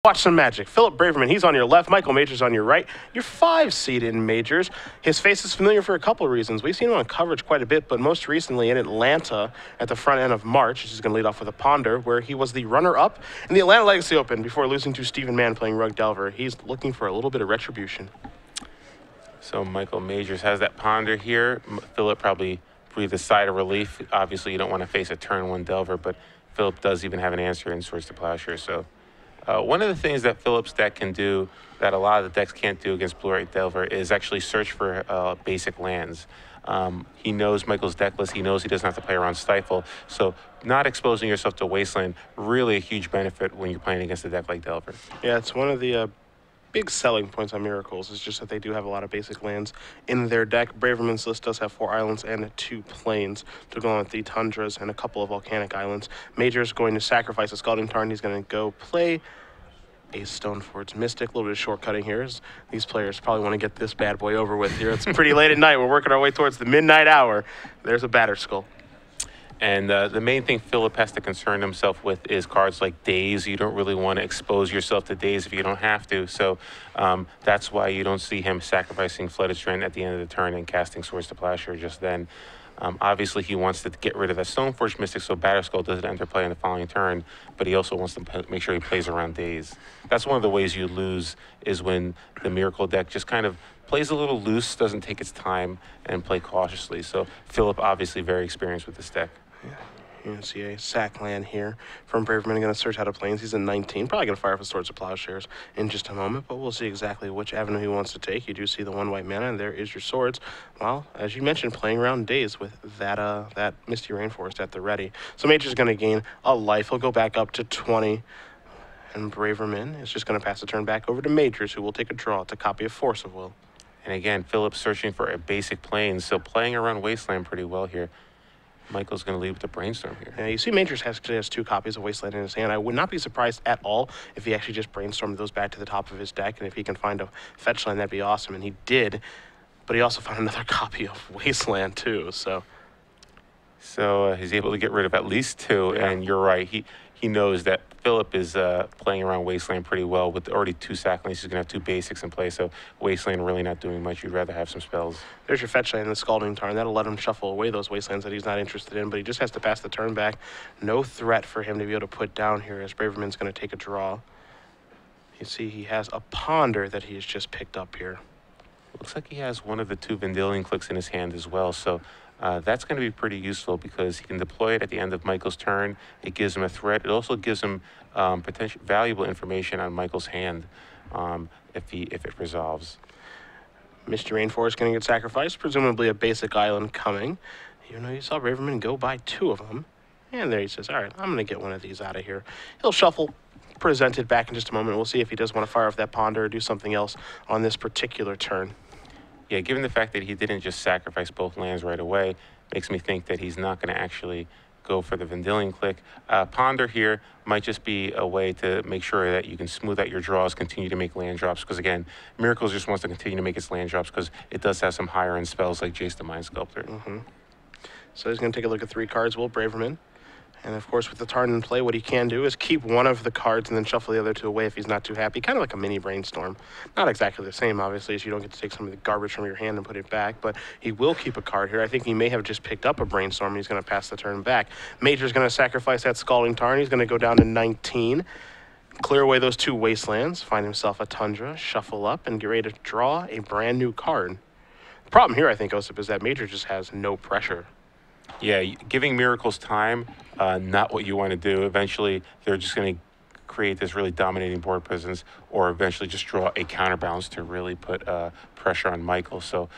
Watch some magic. Phillip Braverman, he's on your left. Michael Major's on your right. Your 5 seed in Majors. His face is familiar for a couple of reasons. We've seen him on coverage quite a bit, but most recently in Atlanta at the front end of March. He's going to lead off with a Ponder, where he was the runner-up in the Atlanta Legacy Open before losing to Stephen Mann playing Rug Delver. He's looking for a little bit of retribution. So Michael Majors has that Ponder here. Phillip probably breathed a sigh of relief. Obviously, you don't want to face a turn 1 Delver, but Phillip does even have an answer in Swords to Plowshare, so... one of the things that Phillip's deck can do that a lot of the decks can't do against Blue-White Delver is actually search for basic lands. He knows Michael's deck list. He knows he doesn't have to play around Stifle. So not exposing yourself to Wasteland, really a huge benefit when you're playing against a deck like Delver. Yeah, it's one of the big selling points on Miracles. Is just that they do have a lot of basic lands in their deck. Braverman's list does have 4 islands and 2 plains to go on with the Tundras and a couple of volcanic islands. Major's going to sacrifice a Scalding Tarn. He's going to go play a Stoneforge Mystic. A little bit of shortcutting here. These players probably want to get this bad boy over with here. It's pretty late at night. We're working our way towards the midnight hour. There's a Batterskull. And the main thing Phillip has to concern himself with is cards like Daze. You don't really want to expose yourself to Daze if you don't have to. So that's why you don't see him sacrificing Flooded Strand at the end of the turn and casting Swords to Plowshare just then. Obviously, he wants to get rid of that Stoneforge Mystic so Batterskull doesn't enter play in the following turn, but he also wants to make sure he plays around Daze. That's one of the ways you lose is when the Miracle deck just kind of plays a little loose, doesn't take its time, and play cautiously. So Phillip obviously very experienced with this deck. Yeah. You can see a sack land here from Braverman. Going to search out of plains. He's in 19. Probably going to fire off his Swords of Plowshares in just a moment, but we'll see exactly which avenue he wants to take. You do see the 1 white mana, and there is your swords. Well, as you mentioned, playing around Daze with that Misty Rainforest at the ready. So Major's going to gain a life. He'll go back up to 20. And Braverman is just going to pass the turn back over to Majors, who will take a draw to copy a Force of Will. And again, Phillip's searching for a basic plane, so playing around Wasteland pretty well here. Michael's going to lead with the Brainstorm here. Yeah, you see Majors actually has 2 copies of Wasteland in his hand. I would not be surprised at all if he actually just brainstormed those back to the top of his deck, and if he can find a fetch land, that'd be awesome. And he did, but he also found another copy of Wasteland too, so... So he's able to get rid of at least 2, yeah. And you're right. He knows that Phillip is playing around Wasteland pretty well with already 2 sacklands. He's going to have 2 basics in play, so Wasteland really not doing much. You'd rather have some spells. There's your fetch land in the Scalding Tarn. That'll let him shuffle away those Wastelands that he's not interested in, but he just has to pass the turn back. No threat for him to be able to put down here as Braverman's going to take a draw. You see he has a Ponder that he's just picked up here. Looks like he has one of the 2 Vendilion cliques in his hand as well, so... that's going to be pretty useful because he can deploy it at the end of Michael's turn. It gives him a threat. It also gives him potential valuable information on Michael's hand if it resolves. Misty Rainforest going to get sacrificed, presumably a basic island coming. You know, you saw Braverman go by 2 of them. And there he says, all right, I'm going to get one of these out of here. He'll shuffle, present it back in just a moment. We'll see if he does want to fire off that Ponder or do something else on this particular turn. Yeah, given the fact that he didn't just sacrifice both lands right away, makes me think that he's not going to actually go for the Vendilion clique. Ponder here might just be a way to make sure that you can smooth out your draws, continue to make land drops, because again, Miracles just wants to continue to make its land drops because it does have some higher end spells like Jace the Mind Sculptor. So he's going to take a look at 3 cards, Will Braverman. And of course, with the Tarn in play, what he can do is keep one of the cards and then shuffle the other 2 away if he's not too happy. Kind of like a mini Brainstorm. Not exactly the same, obviously, as you don't get to take some of the garbage from your hand and put it back, but he will keep a card here. I think he may have just picked up a Brainstorm and he's going to pass the turn back. Major's going to sacrifice that Scalding Tarn. He's going to go down to 19. Clear away those 2 Wastelands, find himself a Tundra, shuffle up, and get ready to draw a brand new card. The problem here, I think, Osip, is that Major just has no pressure. Yeah, giving Miracles time, not what you want to do. Eventually, they're just going to create this really dominating board presence or eventually just draw a counterbalance to really put pressure on Michael. So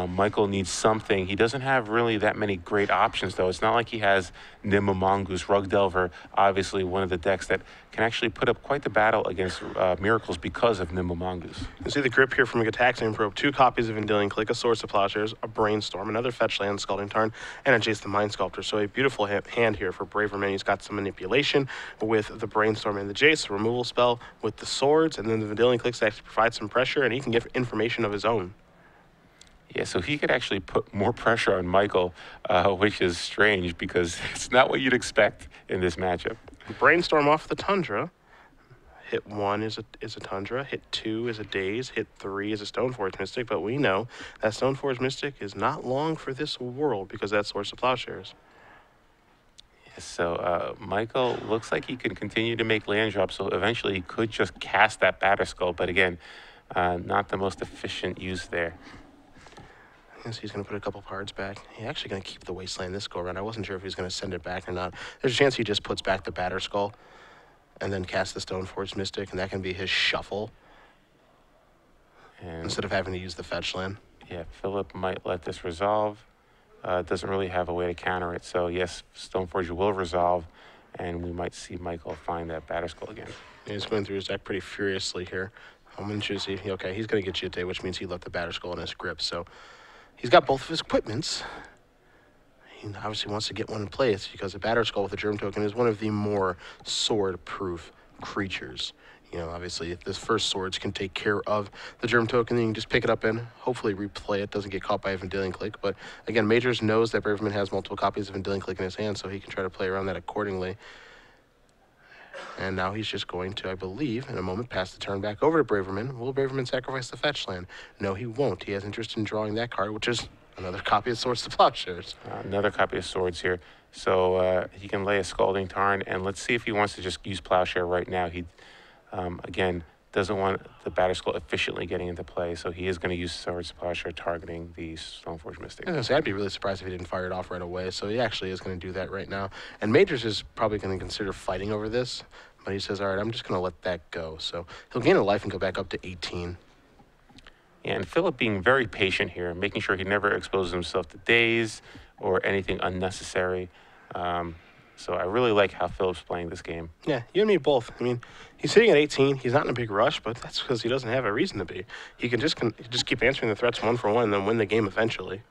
Michael needs something. He doesn't have really that many great options, though. It's not like he has Nimble Mongoose, Rug Delver, obviously one of the decks that can actually put up quite the battle against Miracles because of Nimble Mongoose. You see the grip here from a Gitaxian Probe, 2 copies of Vendilion clique, a Swords to Plowshares, a Brainstorm, another fetch land, Scalding Tarn, and a Jace the Mind Sculptor. So a beautiful hand here for Braverman. He's got some manipulation with the Brainstorm and the Jace, a removal spell with the swords, and then the Vendilion cliques to actually provide some pressure, and he can get information of his own. Yeah, so he could actually put more pressure on Michael, which is strange because it's not what you'd expect in this matchup. Brainstorm off the Tundra. Hit 1 is a Tundra. Hit 2 is a Daze. Hit 3 is a Stoneforge Mystic. But we know that Stoneforge Mystic is not long for this world because that's Source of Plowshares. So Michael looks like he can continue to make land drops, so eventually he could just cast that batterskull, but again, not the most efficient use there. I guess he's going to put a couple cards back. He's actually going to keep the Wasteland this go-around. I wasn't sure if he was going to send it back or not. There's a chance he just puts back the batterskull and then casts the Stoneforge Mystic, and that can be his shuffle And instead of having to use the fetch land. yeah, Phillip might let this resolve. Doesn't really have a way to counter it. So yes, Stoneforge will resolve, and we might see Michael find that batterskull again. He's going through his deck pretty furiously here. I'm going to see. Okay, he's going to get Jitte, which means he left the batterskull in his grip. So he's got both of his equipments. He obviously wants to get one in place because the batterskull with a germ token is one of the more sword-proof creatures. You know, obviously, this first swords can take care of the germ token, then you can just pick it up and hopefully replay it. Doesn't get caught by a Vendilion clique. But again, Majors knows that Braverman has multiple copies of Vendilion clique in his hand, so he can try to play around that accordingly. And now he's just going to, I believe, in a moment, pass the turn back over to Braverman. Will Braverman sacrifice the fetch land? No, he won't. He has interest in drawing that card, which is another copy of Swords to Plowshares. Another copy of Swords here. So he can lay a Scalding Tarn, and let's see if he wants to just use Plowshare right now. He, again, doesn't want the batterskull efficiently getting into play, so he is going to use Swords to Plowshare targeting the Stoneforge Mystic. I'd be really surprised if he didn't fire it off right away, so he actually is going to do that right now. And Majors is probably going to consider fighting over this, but he says, all right, I'm just going to let that go. So he'll gain a life and go back up to 18. And Phillip being very patient here, making sure he never exposes himself to daze or anything unnecessary. So I really like how Phillip's playing this game. Yeah, you and me both. I mean, he's sitting at 18. He's not in a big rush, but that's because he doesn't have a reason to be. He can just keep answering the threats one for one and then win the game eventually.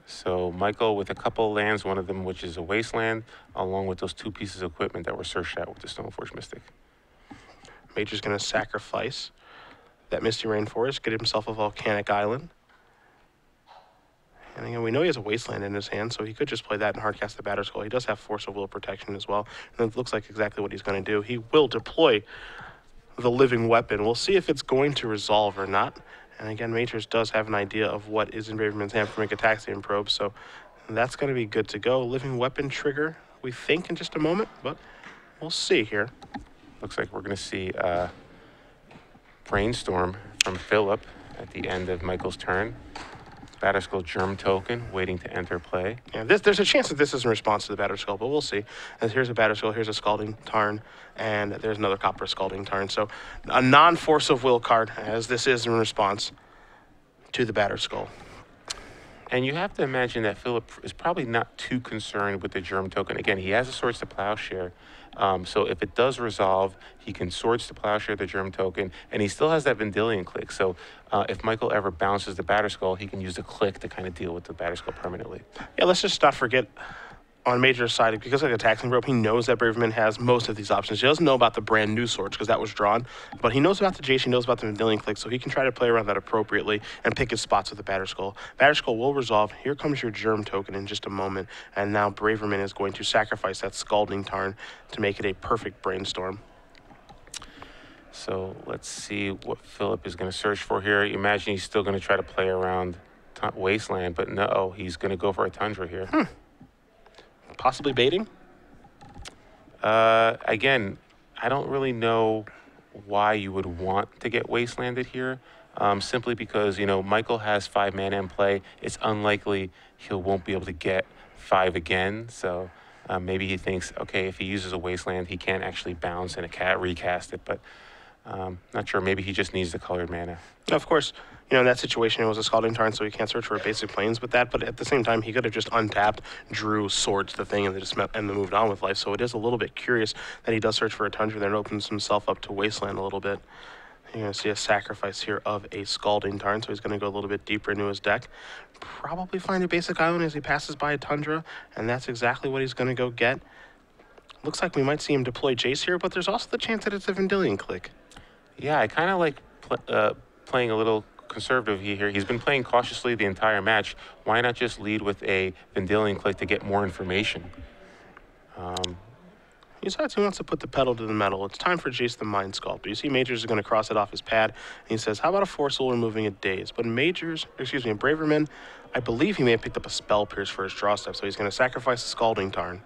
So Michael with a couple lands, one of them which is a wasteland, along with those 2 pieces of equipment that were searched out with the Stoneforge Mystic. Major's going to sacrifice that Misty Rainforest, get himself a volcanic island. And again, we know he has a wasteland in his hand, so he could just play that and hardcast the batterskull. He does have Force of Will protection as well, and it looks like exactly what he's going to do. He will deploy the living weapon. We'll see if it's going to resolve or not. And again, Majors does have an idea of what is in Braverman's hand from a Gataxian probe, so that's going to be good to go. Living weapon trigger, we think, in just a moment, but we'll see here. Looks like we're going to see Brainstorm from Phillip at the end of Michael's turn. Batterskull Germ Token waiting to enter play. Yeah, there's a chance that this is in response to the Batterskull, but we'll see. As here's a Batterskull, here's a Scalding Tarn, and there's another Copper Scalding Tarn. So a non-Force of Will card, as this is in response to the Batterskull. And you have to imagine that Phillip is probably not too concerned with the Germ Token. Again, he has a Swords to Plowshare. So if it does resolve, he can Swords to Plowshare the Germ Token, and he still has that Vendilion clique. So if Michael ever bounces the Batterskull, he can use the clique to kind of deal with the Batterskull permanently. Yeah, let's just not forget on Major's side, because of the attacking rope, he knows that Braverman has most of these options. He doesn't know about the brand new swords because that was drawn, but he knows about the Jace, he knows about the Vendilion clique, so he can try to play around that appropriately and pick his spots with the Batterskull. Batterskull will resolve. Here comes your Germ Token in just a moment, and now Braverman is going to sacrifice that Scalding Tarn to make it a perfect Brainstorm. So let's see what Phillip is going to search for here. You imagine he's still going to try to play around Wasteland, but no, he's going to go for a Tundra here. Possibly baiting? Again, I don't really know why you would want to get Wastelanded here. Simply because, you know, Michael has 5 mana in play. It's unlikely he won't be able to get 5 again. So maybe he thinks, okay, if he uses a Wasteland, he can't actually bounce and recast it. But not sure. Maybe he just needs the colored mana. Of course, you know, in that situation, it was a Scalding Tarn, so he can't search for basic planes with that. But at the same time, he could have just untapped, drew Swords the thing, and then moved on with life. So it is a little bit curious that he does search for a Tundra, then opens himself up to Wasteland a little bit. You're going to see a sacrifice here of a Scalding Tarn, so he's going to go a little bit deeper into his deck. Probably find a basic island as he passes by a Tundra, and that's exactly what he's going to go get. Looks like we might see him deploy Jace here, but there's also the chance that it's a Vendilion clique. Yeah, I kind of like playing a little conservative here. He's been playing cautiously the entire match. Why not just lead with a Vendilion clique to get more information? He decides he wants to put the pedal to the metal. It's time for Jace the Mind Sculptor. You see Majors is going to cross it off his pad, and he says, how about a Force Soul removing a Daze? But Braverman, I believe he may have picked up a Spell Pierce for his draw step, so he's going to sacrifice a Scalding Tarn.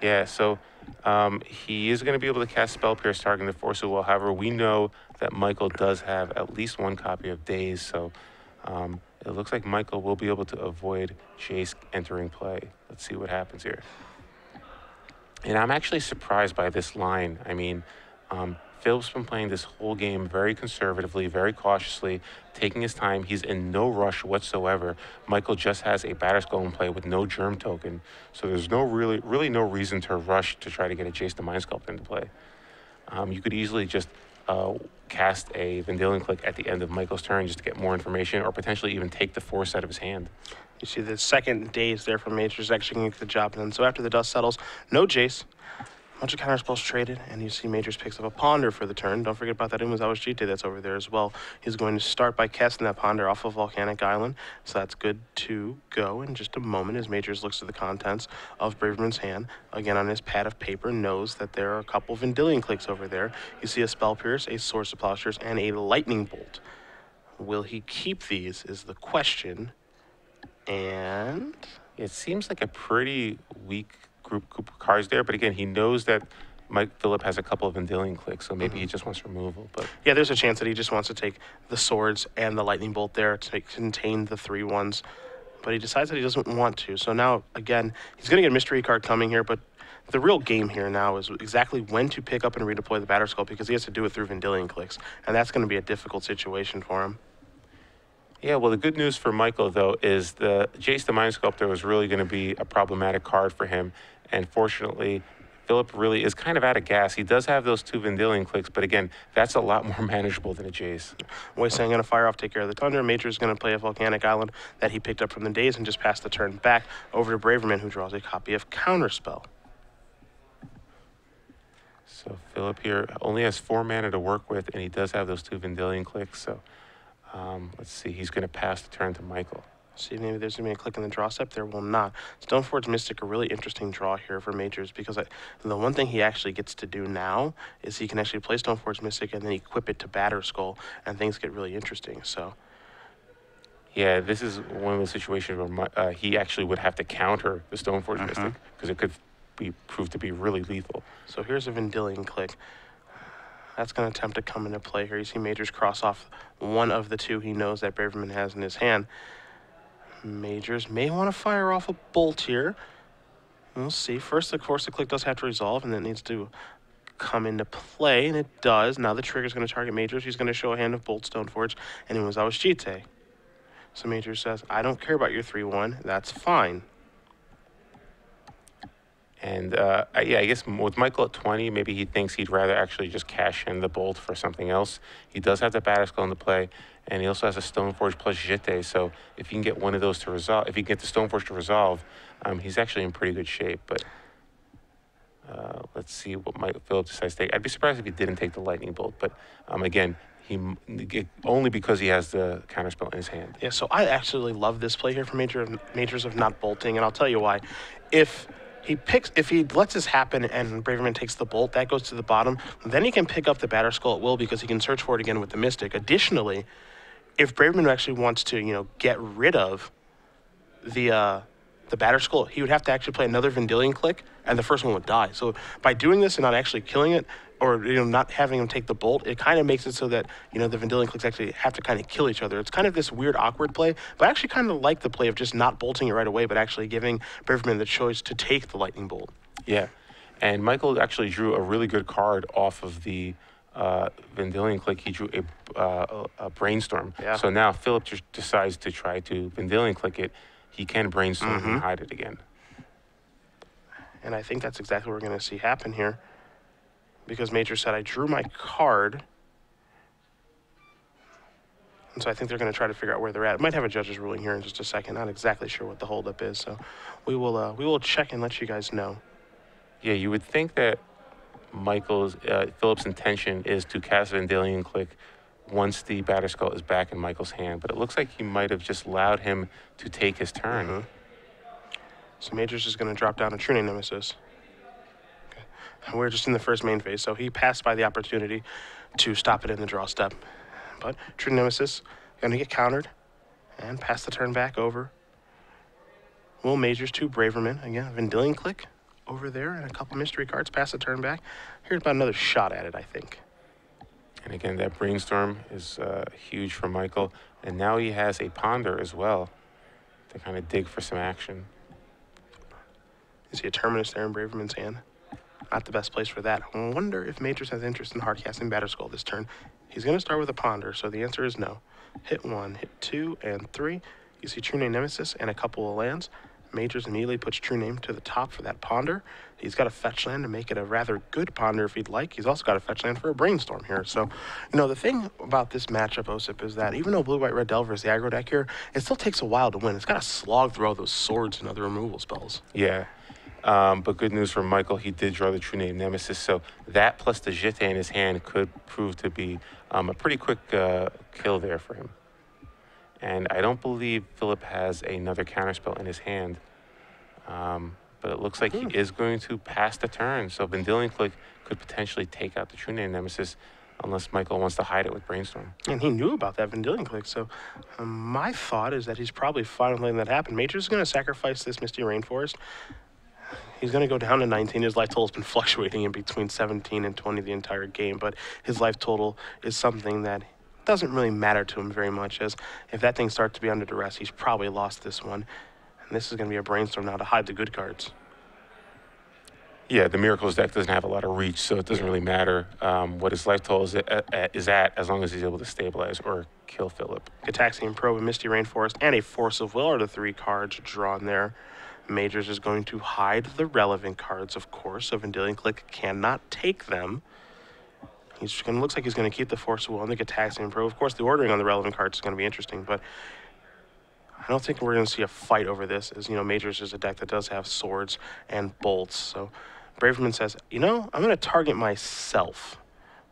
Yeah, so he is going to be able to cast Spell Pierce targeting the Force Soul. However, we know that Michael does have at least one copy of Daze, so it looks like Michael will be able to avoid Jace entering play. Let's see what happens here. And I'm actually surprised by this line. I mean, Philip's been playing this whole game very conservatively, very cautiously, taking his time. He's in no rush whatsoever. Michael just has a batterskull in play with no germ token, so there's no really no reason to rush to try to get a Jace the Mind Sculptor into play. You could easily just cast a Vendilion clique at the end of Michael's turn just to get more information, or potentially even take the force out of his hand. You see the second Daze there from Majors actually going to get the job done. So after the dust settles, no Jace. A bunch of counterspells traded, and you see Majors picks up a Ponder for the turn. Don't forget about that Umazawa's Jitte that's over there as well. He's going to start by casting that Ponder off of Volcanic Island, so that's good to go in just a moment as Majors looks at the contents of Braverman's hand. Again, on his pad of paper, knows that there are a couple Vendilion cliques over there. You see a Spell Pierce, a Source of Plowshares, and a Lightning Bolt. Will he keep these is the question, and it seems like a pretty weak group of cards there, but again, he knows that Phillip has a couple of Vendilion clicks, so maybe he just wants removal. But yeah, there's a chance that he just wants to take the swords and the lightning bolt there to contain the 3/1s, but he decides that he doesn't want to. So now, again, he's going to get a mystery card coming here, but the real game here now is exactly when to pick up and redeploy the batterskull, because he has to do it through Vendilion clicks, and that's going to be a difficult situation for him. Yeah, well, the good news for Michael, though, is the Jace the Mind Sculptor was really going to be a problematic card for him. And fortunately, Phillip really is kind of out of gas. He does have those 2 Vendilion clicks, but again, that's a lot more manageable than a Jace. Saying going to fire off, take care of the Thunder. Major is going to play a Volcanic Island that he picked up from the Daze and just pass the turn back over to Braverman, who draws a copy of Counterspell. So Phillip here only has 4 mana to work with, and he does have those 2 Vendilion clicks. So let's see, he's going to pass the turn to Michael. See, maybe there's going to be a click in the draw step. There will not. Stoneforge Mystic, a really interesting draw here for Majors, because the one thing he actually gets to do now is he can actually play Stoneforge Mystic and then equip it to Batterskull, and things get really interesting. So, yeah, this is one of the situations where he actually would have to counter the Stoneforge Mystic, because it could prove to be really lethal. So here's a Vendilion click. That's going to attempt to come into play here. You see Majors cross off one of the 2 he knows that Braverman has in his hand. Majors may want to fire off a bolt here. We'll see. First, of course, the click does have to resolve, and then it needs to come into play, and it does. Now the trigger is going to target Majors. He's going to show a hand of Bolt Stoneforge, and it was Jitte. So Majors says, I don't care about your 3/1. That's fine. And yeah, I guess with Michael at 20, maybe he thinks he'd rather actually just cash in the bolt for something else. He does have the Batterskull into play, and he also has a Stoneforge plus Jitte. So if you can get one of those to resolve, if you can get the Stoneforge to resolve, he's actually in pretty good shape. But let's see what Phillip decides to take. I'd be surprised if he didn't take the Lightning Bolt. But again, only because he has the counterspell in his hand. Yeah, so I actually love this play here for Majors of not bolting, and I'll tell you why. If he lets this happen and Braverman takes the bolt, that goes to the bottom, then he can pick up the Batterskull at will because he can search for it again with the Mystic. Additionally, if Braverman actually wants to, get rid of the Batterskull, he would have to actually play another Vendilion click, and the first one would die. So by doing this and not actually killing it, or not having him take the bolt, it kind of makes it so that the Vendilion clicks actually have to kind of kill each other. It's kind of this weird, awkward play, but I actually kind of like the play of just not bolting it right away, but actually giving Braverman the choice to take the Lightning Bolt. Yeah, and Michael actually drew a really good card off of the Vendilion click. He drew a Brainstorm. Yeah. So now Phillip just decides to try to Vendilion click it. He can Brainstorm and hide it again. And I think that's exactly what we're going to see happen here, because Major said, I drew my card. And so I think they're going to try to figure out where they're at. Might have a judge's ruling here in just a second. Not exactly sure what the holdup is. So we will check and let you guys know. Yeah, you would think that Phillip's intention is to cast Vendilion click once the Batterskull is back in Michael's hand, but it looks like he might have just allowed him to take his turn. So Major's just going to drop down a True Nemesis. Okay. We're just in the first main phase, so he passed by the opportunity to stop it in the draw step. But True Nemesis going to get countered and pass the turn back over. Will Majors to Braverman. Again, Vendilion clique over there and a couple mystery cards. Pass the turn back. Here's about another shot at it, I think. And again, that brainstorm is huge for Michael. And now he has a ponder as well to kind of dig for some action. You see a Terminus there in Braverman's hand. Not the best place for that. I wonder if Majors has interest in hardcasting Batterskull this turn. He's going to start with a ponder, so the answer is no. Hit 1, hit 2, and 3. You see True Name Nemesis and a couple of lands. Majors immediately puts True Name to the top for that ponder. He's got a fetch land to make it a rather good ponder if he'd like. He's also got a fetch land for a brainstorm here. So, you know, the thing about this matchup, Osip, is that even though Blue, White, Red Delver is the aggro deck here, it still takes a while to win. It's got to slog through all those swords and other removal spells. Yeah. But good news for Michael, he did draw the True Name Nemesis, so that plus the Jitte in his hand could prove to be a pretty quick kill there for him. And I don't believe Phillip has another counterspell in his hand, but it looks like he is going to pass the turn, so Vendilion clique could potentially take out the True Name Nemesis unless Michael wants to hide it with Brainstorm. And he knew about that Vendilion clique, so my thought is that he's probably fine with letting that happen. Major's going to sacrifice this Misty Rainforest. He's going to go down to 19. His life total has been fluctuating in between 17 and 20 the entire game, but his life total is something that doesn't really matter to him very much, as if that thing starts to be under duress, he's probably lost this one. And this is going to be a brainstorm now to hide the good cards. Yeah, the Miracles deck doesn't have a lot of reach, so it doesn't really matter what his life total is at as long as he's able to stabilize or kill Phillip. Gitaxian Probe, a Misty Rainforest, and a Force of Will are the 3 cards drawn there. Majors is going to hide the relevant cards, of course, so Vendilion clique cannot take them. He's going to looks like he's going to keep the Force of Will and the Gitaxian Probe. Of course, the ordering on the relevant cards is going to be interesting, but I don't think we're going to see a fight over this, as, you know, Majors is a deck that does have swords and bolts. So Braverman says, you know, I'm going to target myself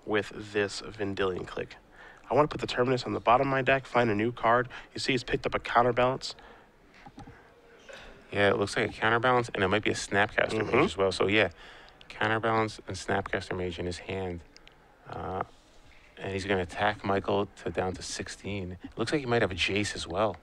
with this Vendilion clique. I want to put the Terminus on the bottom of my deck, find a new card. You see he's picked up a Counterbalance. Yeah, it looks like a Counterbalance, and it might be a Snapcaster Mage as well. So, yeah, Counterbalance and Snapcaster Mage in his hand. And he's going to attack Michael down to 16. It looks like he might have a Jace as well.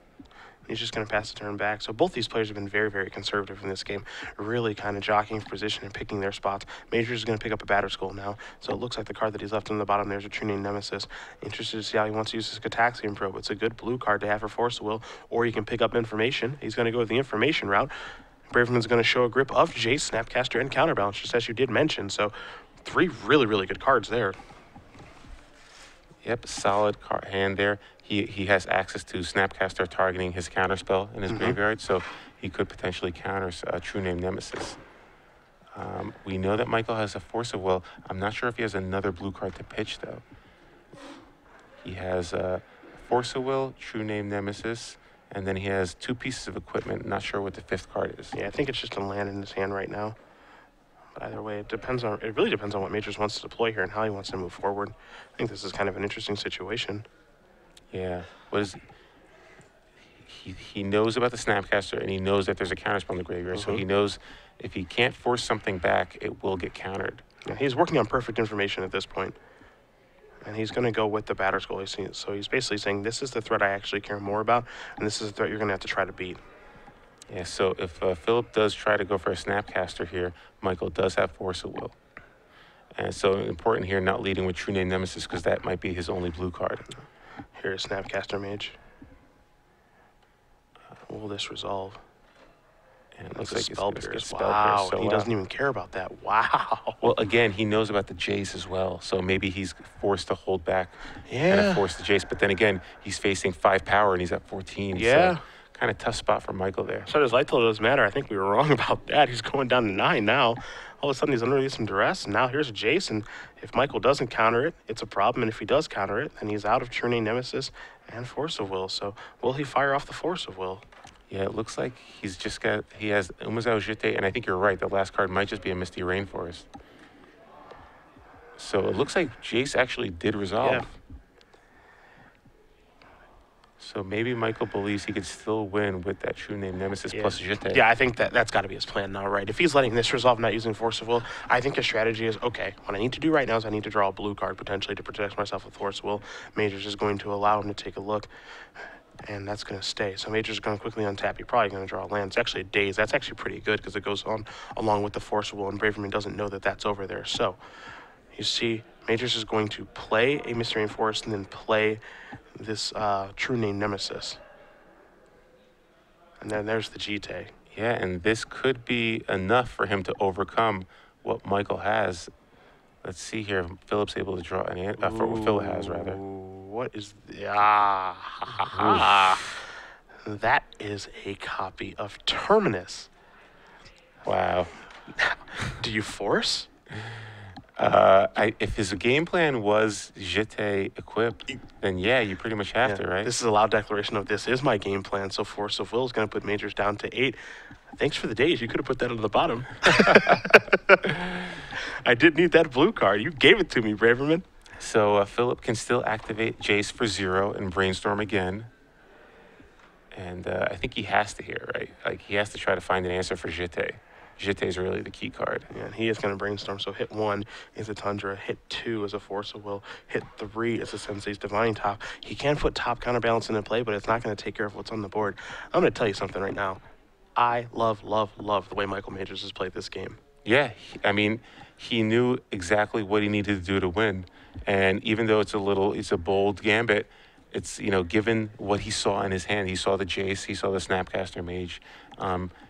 He's just going to pass the turn back. So both these players have been very, very conservative in this game, really kind of jockeying for position and picking their spots. Majors is going to pick up a Batterskull now, so it looks like the card that he's left on the bottom there is a True Name Nemesis. Interested to see how he wants to use his Gitaxian Probe. It's a good blue card to have for Force of Will, or you can pick up information. He's going to go with the information route. Braverman's going to show a grip of Jace, Snapcaster, and Counterbalance, just as you did mention. So 3 really, really good cards there. Yep, solid card hand there. He has access to Snapcaster targeting his counterspell in his graveyard, so he could potentially counter True Name Nemesis. We know that Michael has a Force of Will. I'm not sure if he has another blue card to pitch, though. He has Force of Will, True Name Nemesis, and then he has 2 pieces of equipment. Not sure what the 5th card is. Yeah, I think it's just a land in his hand right now. But either way, it really depends on what Majors wants to deploy here and how he wants to move forward. I think this is kind of an interesting situation. Yeah. What is he knows about the Snapcaster, and he knows that there's a counterspell in the graveyard, so he knows if he can't force something back, it will get countered. Yeah, he's working on perfect information at this point. And he's going to go with the Batterskull. So he's basically saying, this is the threat I actually care more about, and this is the threat you're going to have to try to beat. Yeah, so if Phillip does try to go for a Snapcaster here, Michael does have Force of Will. And so important here not leading with True Name Nemesis, because that might be his only blue card. Here's Snapcaster Mage. Will this resolve? And it looks like Spell it's Pierce. Spell Wow, Pierce. So, he doesn't even care about that. Wow. Well, again, he knows about the Jace as well, so maybe he's forced to hold back Yeah. and force the Jace. But then again, he's facing 5 power and he's at 14. Yeah. So kind of tough spot for Michael there. So his life total doesn't matter. I think we were wrong about that. He's going down to 9 now. All of a sudden, he's under some duress. And now here's a Jace, and if Michael doesn't counter it, it's a problem. And if he does counter it, then he's out of True Name Nemesis and Force of Will. So will he fire off the Force of Will? Yeah, it looks like he has Umazao Jitte, and I think you're right. The last card might just be a Misty Rainforest. So it looks like Jace actually did resolve. Yeah. So maybe Michael believes he could still win with that true name Nemesis plus Jitte. Yeah, I think that's got to be his plan now, right? If he's letting this resolve, not using Force of Will, I think his strategy is, okay, what I need to do right now is I need to draw a blue card potentially to protect myself with Force of Will. Major's is going to allow him to take a look, and that's going to stay. So Major's going to quickly untap. He's probably going to draw a land. It's actually a Daze. That's actually pretty good because it goes on along with the Force of Will, and Braverman doesn't know that that's over there. So you see, Major's is going to play a Mystery Forest and then play this true name Nemesis. And then there's the Jitte. Yeah, and this could be enough for him to overcome what Michael has. Let's see here. If Philip's able to draw any. What Phil has, rather. What is that is a copy of Terminus. Wow. Do you force? If his game plan was Jitte equipped, then yeah, you pretty much have to, right? This is a loud declaration of this is my game plan. So Force of Will is going to put Majors down to 8. Thanks for the days. You could have put that on the bottom. I did need that blue card. You gave it to me, Braverman. So Phillip can still activate Jace for 0 and brainstorm again. And I think he has to here, right? Like, he has to try to find an answer for Jitte. Jitte is really the key card. Yeah, and he is going to brainstorm. So hit 1 is a Tundra. Hit 2 is a Force of Will. Hit 3 is a Sensei's Divine Top. He can put top counterbalance into play, but it's not going to take care of what's on the board. I'm going to tell you something right now. I love the way Michael Majors has played this game. Yeah, I mean, he knew exactly what he needed to do to win. And even though it's a bold gambit, it's, given what he saw in his hand, he saw the Jace, he saw the Snapcaster Mage,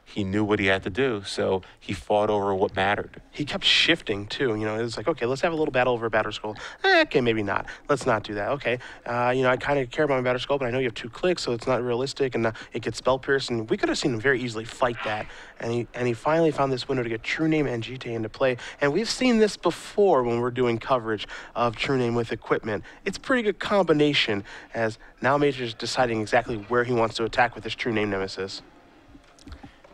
he knew what he had to do, so he fought over what mattered. He kept shifting, too. It was like, okay, let's have a little battle over batterskull. Okay, maybe not. Let's not do that. Okay, I kind of care about my batterskull, but I know you have 2 clicks, so it's not realistic, and it gets spell pierced, and we could have seen him very easily fight that, and he finally found this window to get True Name and Jitte into play, and we've seen this before when we're doing coverage of True Name with equipment. It's a pretty good combination, as now Major's deciding exactly where he wants to attack with this True Name Nemesis.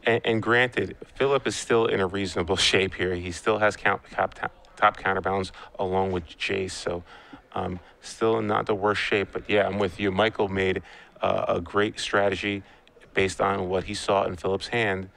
And granted, Phillip is still in a reasonable shape here. He still has top counterbalance along with Jace, so still in not the worst shape. But yeah, I'm with you. Michael made a great strategy based on what he saw in Phillip's hand,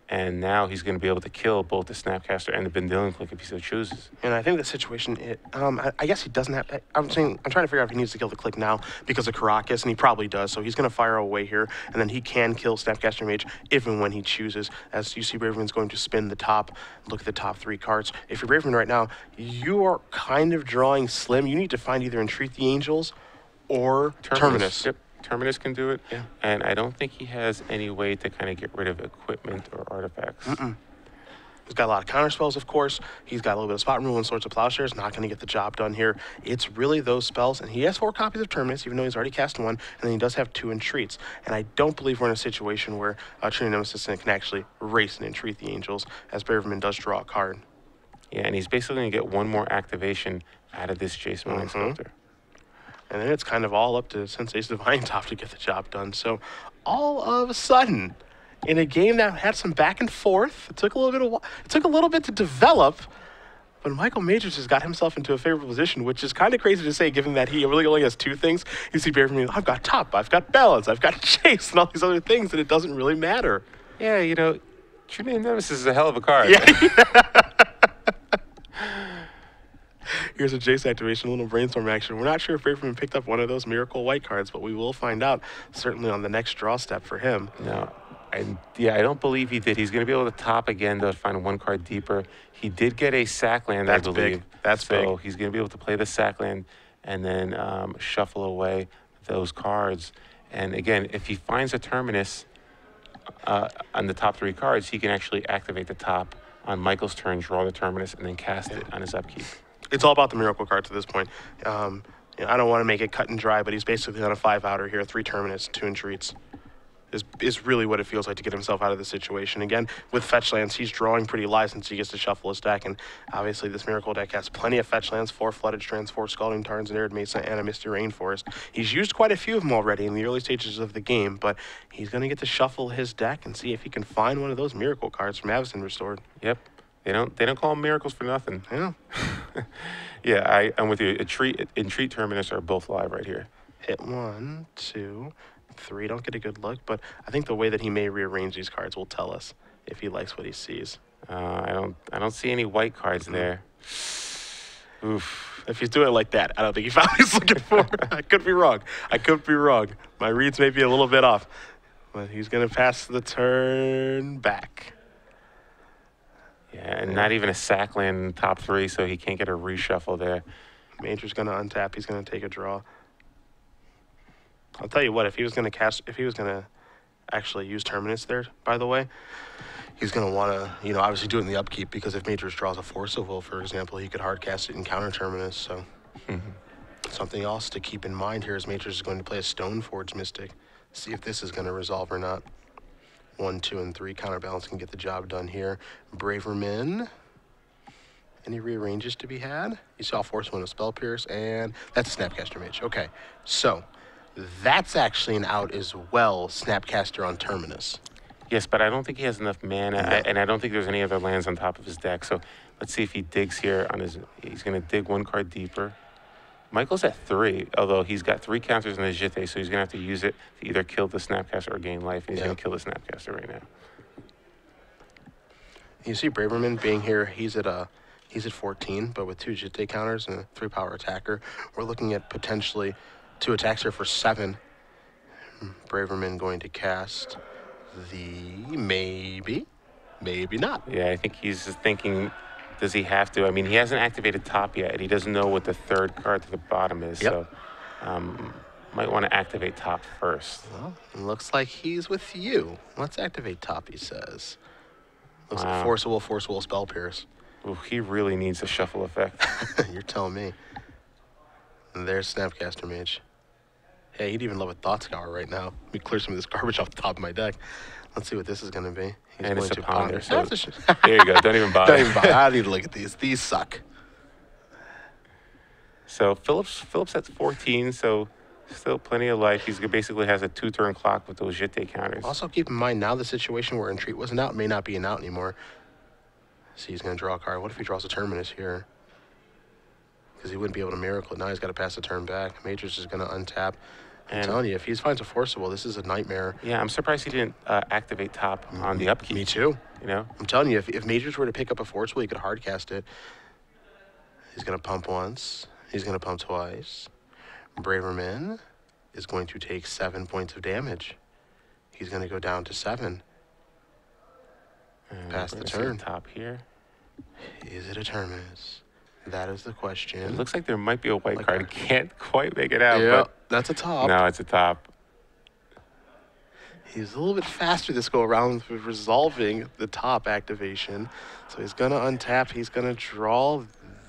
and now he's going to be able to kill both the Snapcaster and the Vendilion clique if he so chooses. And I think the situation, I guess he doesn't have. I'm trying to figure out if he needs to kill the clique now because of Caracas, and he probably does. So he's going to fire away here, and then he can kill Snapcaster Mage if and when he chooses. As you see, Braverman's going to spin the top, look at the top 3 cards. If you're Braverman right now, you are kind of drawing slim. You need to find either Entreat the Angels or Terminus. Yep. Terminus can do it, yeah. And I don't think he has any way to kind of get rid of equipment or artifacts. He's got a lot of counter spells, of course. He's got a little bit of spot removal and Swords of Plowshares. Not going to get the job done here. It's really those spells, and he has 4 copies of Terminus, even though he's already cast 1, and then he does have 2 Entreats. And I don't believe we're in a situation where True Nemesis can actually race and Entreat the Angels, as Braverman does draw a card. Yeah, and he's basically going to get 1 more activation out of this Jace Mind Sculptor. And then it's kind of all up to Sensei's Divine Top to get the job done. So all of a sudden, in a game that had some back and forth, it took a little bit to develop, but Michael Majors has got himself into a favorable position, which is kind of crazy to say, given that he really only has 2 things. You see Braverman, I've got top, I've got balance, I've got chase, and all these other things, and it doesn't really matter. Yeah, True Name Nemesis is a hell of a card. Yeah. Here's a Jace activation, a little brainstorm action. We're not sure if Braverman picked up one of those miracle white cards, but we will find out certainly on the next draw step for him. No, I don't believe he did. He's going to be able to top again to find 1 card deeper. He did get a sack land, I believe. That's big. So he's going to be able to play the sack land and then shuffle away those cards. And again, if he finds a Terminus on the top 3 cards, he can actually activate the top on Michael's turn, draw the Terminus, and then cast it on his upkeep. It's all about the miracle cards at this point. I don't want to make it cut and dry, but he's basically on a 5-outer here, 3 Terminus, 2 Entreats. Is really what it feels like to get himself out of the situation. Again, with fetch lands, he's drawing pretty light since he gets to shuffle his deck, and obviously this Miracle deck has plenty of fetch lands, 4 Flooded Strands, 4 Scalding Tarns, an Arid Mesa, and a Misty Rainforest. He's used quite a few of them already in the early stages of the game, but he's going to get to shuffle his deck and see if he can find one of those Miracle cards from Avacyn Restored. Yep. They don't call them miracles for nothing. Yeah. Yeah, I'm with you. Entreat Terminus are both live right here. Hit 1, 2, 3. Don't get a good look, but I think the way that he may rearrange these cards will tell us if he likes what he sees. I don't see any white cards there. Oof. If he's doing it like that, I don't think he found what he's looking for. I could be wrong. I could be wrong. My reads may be a little bit off, but he's going to pass the turn back. Yeah, and not even a sack land in the top 3, so he can't get a reshuffle there. Major's going to untap. He's going to take a draw. I'll tell you what, if he was going to actually use Terminus there, by the way, he's going to want to, obviously do it in the upkeep, because if Majors draws a Force of Will, for example, he could hardcast it and counter Terminus. So something else to keep in mind here is Majors is going to play a Stoneforge Mystic. See if this is going to resolve or not. 1, 2, and 3 counterbalance can get the job done here. Braverman. Any rearranges to be had? You saw Force One of Spell Pierce, and that's a Snapcaster Mage. Okay, so that's actually an out as well, Snapcaster on Terminus. Yes, but I don't think he has enough mana, and I don't think there's any other lands on top of his deck. So let's see if he digs here on his. He's going to dig 1 card deeper. Michael's at 3, although he's got 3 counters in the Jitte, so he's going to have to use it to either kill the Snapcaster or gain life, and he's going to kill the Snapcaster right now. You see Braverman being here, he's at 14, but with 2 Jitte counters and a 3-power attacker, we're looking at potentially 2 attacks here for 7. Braverman going to cast the maybe not. Yeah, I think he's just thinking, does he have to? I mean, he hasn't activated top yet, and he doesn't know what the 3rd card to the bottom is, so might want to activate top first. Well, it looks like he's with you. Let's activate top, he says. Looks like Force Will, Spell Pierce. Ooh, he really needs a shuffle effect. You're telling me. And there's Snapcaster Mage. Hey, he'd even love a Thought Scour right now. Let me clear some of this garbage off the top of my deck. Let's see what this is going to be. He's and going it's to a ponder. So there you go. Don't even bother. Don't even bother. I need to look at these. These suck. So Phillip's at 14, so still plenty of life. He basically has a 2-turn clock with those Jitte counters. Also keep in mind, now the situation where Entreat wasn't out may not be an out anymore. See, he's going to draw a card. What if he draws a Terminus here? Because he wouldn't be able to miracle it. Now he's got to pass the turn back. Majors is going to untap. I'm telling you, if he finds a Forcible, this is a nightmare. Yeah, I'm surprised he didn't activate top on the upkeep. Me too. I'm telling you, if Majors were to pick up a Forcible, he could hardcast it. He's going to pump once. He's going to pump twice. Braverman is going to take 7 points of damage. He's going to go down to 7. Pass the turn. Top here. Is it a Terminus? That is the question. It looks like there might be a white card. I can't quite make it out. Yeah, but that's a top. No, it's a top. He's a little bit faster this go around with resolving the top activation. So he's going to untap. He's going to draw.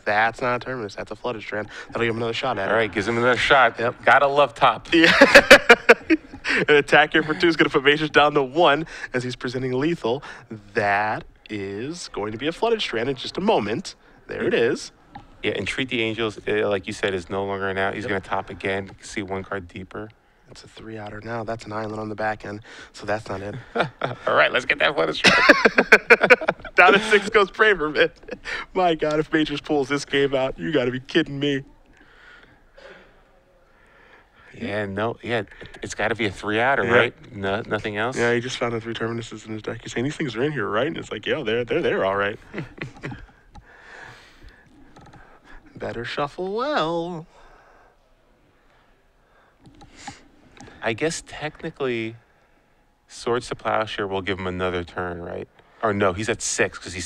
That's not a Terminus. That's a Flooded Strand. That'll give him another shot at it. All right, gives him another shot. Yep. Gotta love top. Yeah. An attack here for 2 is going to put Majors down to 1 as he's presenting lethal. That is going to be a Flooded Strand in just a moment. There it is. Yeah, Entreat the Angels, like you said, is no longer an out. He's going to top again. See 1 card deeper. It's a 3-outer now. That's an island on the back end, so that's not it. All right, let's get that Flooded Strand. Down to 6 goes Braverman. My God, if Majors pulls this game out, you got to be kidding me. Yeah, it's got to be a 3-outer, right? No, nothing else? Yeah, he just found the 3 Terminuses in his deck. He's saying these things are in here, right? And it's like, yeah, they're there, all right. Better shuffle well. I guess technically, Swords to Plowshare will give him another turn, right? Or no, he's at 6 because he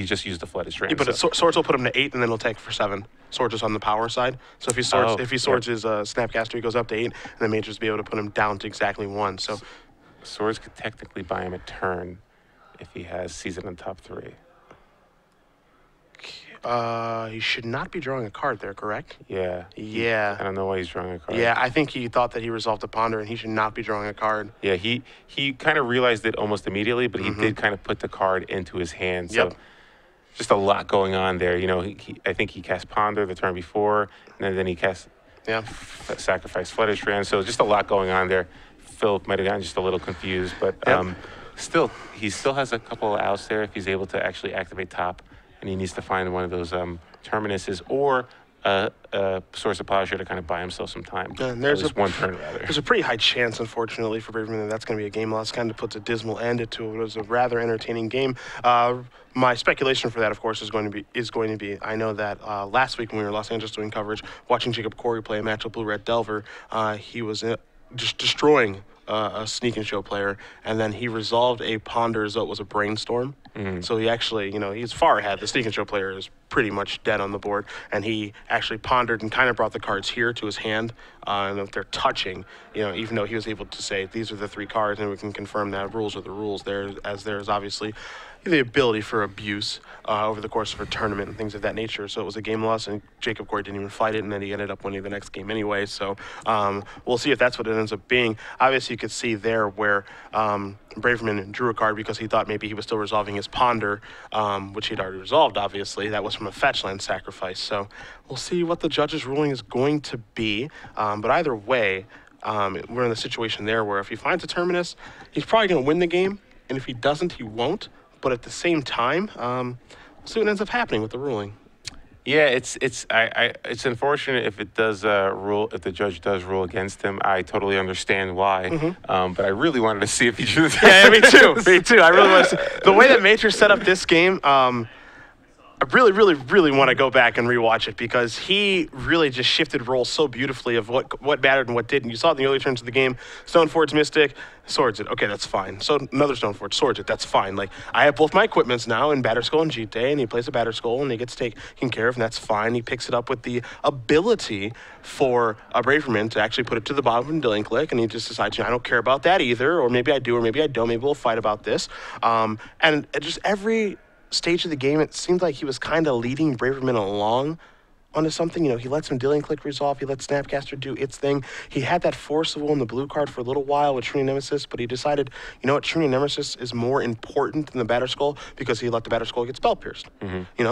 just used the Flooded Strand. Yeah, but Swords will put him to 8, and then he'll take for 7. Swords is on the power side. So if he swords his Snapcaster, he goes up to 8, and then Majors will be able to put him down to exactly 1. So Swords could technically buy him a turn if he sees it on top 3. He should not be drawing a card there, correct? Yeah. Yeah. I don't know why he's drawing a card. Yeah, I think he thought that he resolved a Ponder, and he should not be drawing a card. Yeah, he kind of realized it almost immediately, but he did kind of put the card into his hand. So just a lot going on there. I think he cast Ponder the turn before, and then he cast Sacrifice Flooded Strand. So just a lot going on there. Phillip might have gotten just a little confused, but still, he still has a couple of outs there if he's able to actually activate top. And he needs to find one of those Terminuses or a source of pleasure to kind of buy himself some time. And there's at least one turn, rather. There's a pretty high chance, unfortunately, for Braverman that that's going to be a game loss. Kind of puts a dismal end to what was a rather entertaining game. My speculation for that, of course, is going to be. I know that last week when we were in Los Angeles doing coverage, watching Jacob Corey play a match of Blue Red Delver, he was just destroying a sneak and show player, and then he resolved a ponder as though it was a brainstorm. So he actually, he's far ahead. The sneak and show player is pretty much dead on the board, and he actually pondered and kind of brought the cards here to his hand, and if they're touching, even though he was able to say these are the 3 cards, and we can confirm that rules are the rules. There's obviously the ability for abuse over the course of a tournament and things of that nature. So it was a game loss, and Jacob Corey didn't even fight it, and then he ended up winning the next game anyway. So we'll see if that's what it ends up being. Obviously, you could see there where Braverman drew a card because he thought maybe he was still resolving his ponder, which he'd already resolved, obviously. That was from a fetch land sacrifice. So we'll see what the judge's ruling is going to be. But either way, we're in the situation there where if he finds a Terminus, he's probably going to win the game, and if he doesn't, he won't. But at the same time, we'll see what ends up happening with the ruling. Yeah, it's unfortunate if it does if the judge does rule against him. I totally understand why, but I really wanted to see if he drew. Yeah, me too. Me too. I really want to see the way that Major set up this game. I really, really, really want to go back and rewatch it because he really just shifted roles so beautifully of what mattered and what didn't. You saw it in the early turns of the game. Stoneforge Mystic swords it. Okay, that's fine. So another Stoneforge swords it. That's fine. Like, I have both my equipments now in Batterskull and Jitte, and he plays a Batterskull and he gets taken care of, and that's fine. He picks it up with the ability for a Braverman to actually put it to the bottom of a Vendilion clique, and he just decides, I don't care about that either, or maybe I do, or maybe I don't. Maybe we'll fight about this. And just every stage of the game, it seemed like he was kind of leading Braverman along onto something. He lets Vendilion clique resolve. He lets Snapcaster do its thing. He had that Force of Will in the blue card for a little while with Trini Nemesis, but he decided, Trini Nemesis is more important than the Batterskull because he let the Batterskull get spell pierced.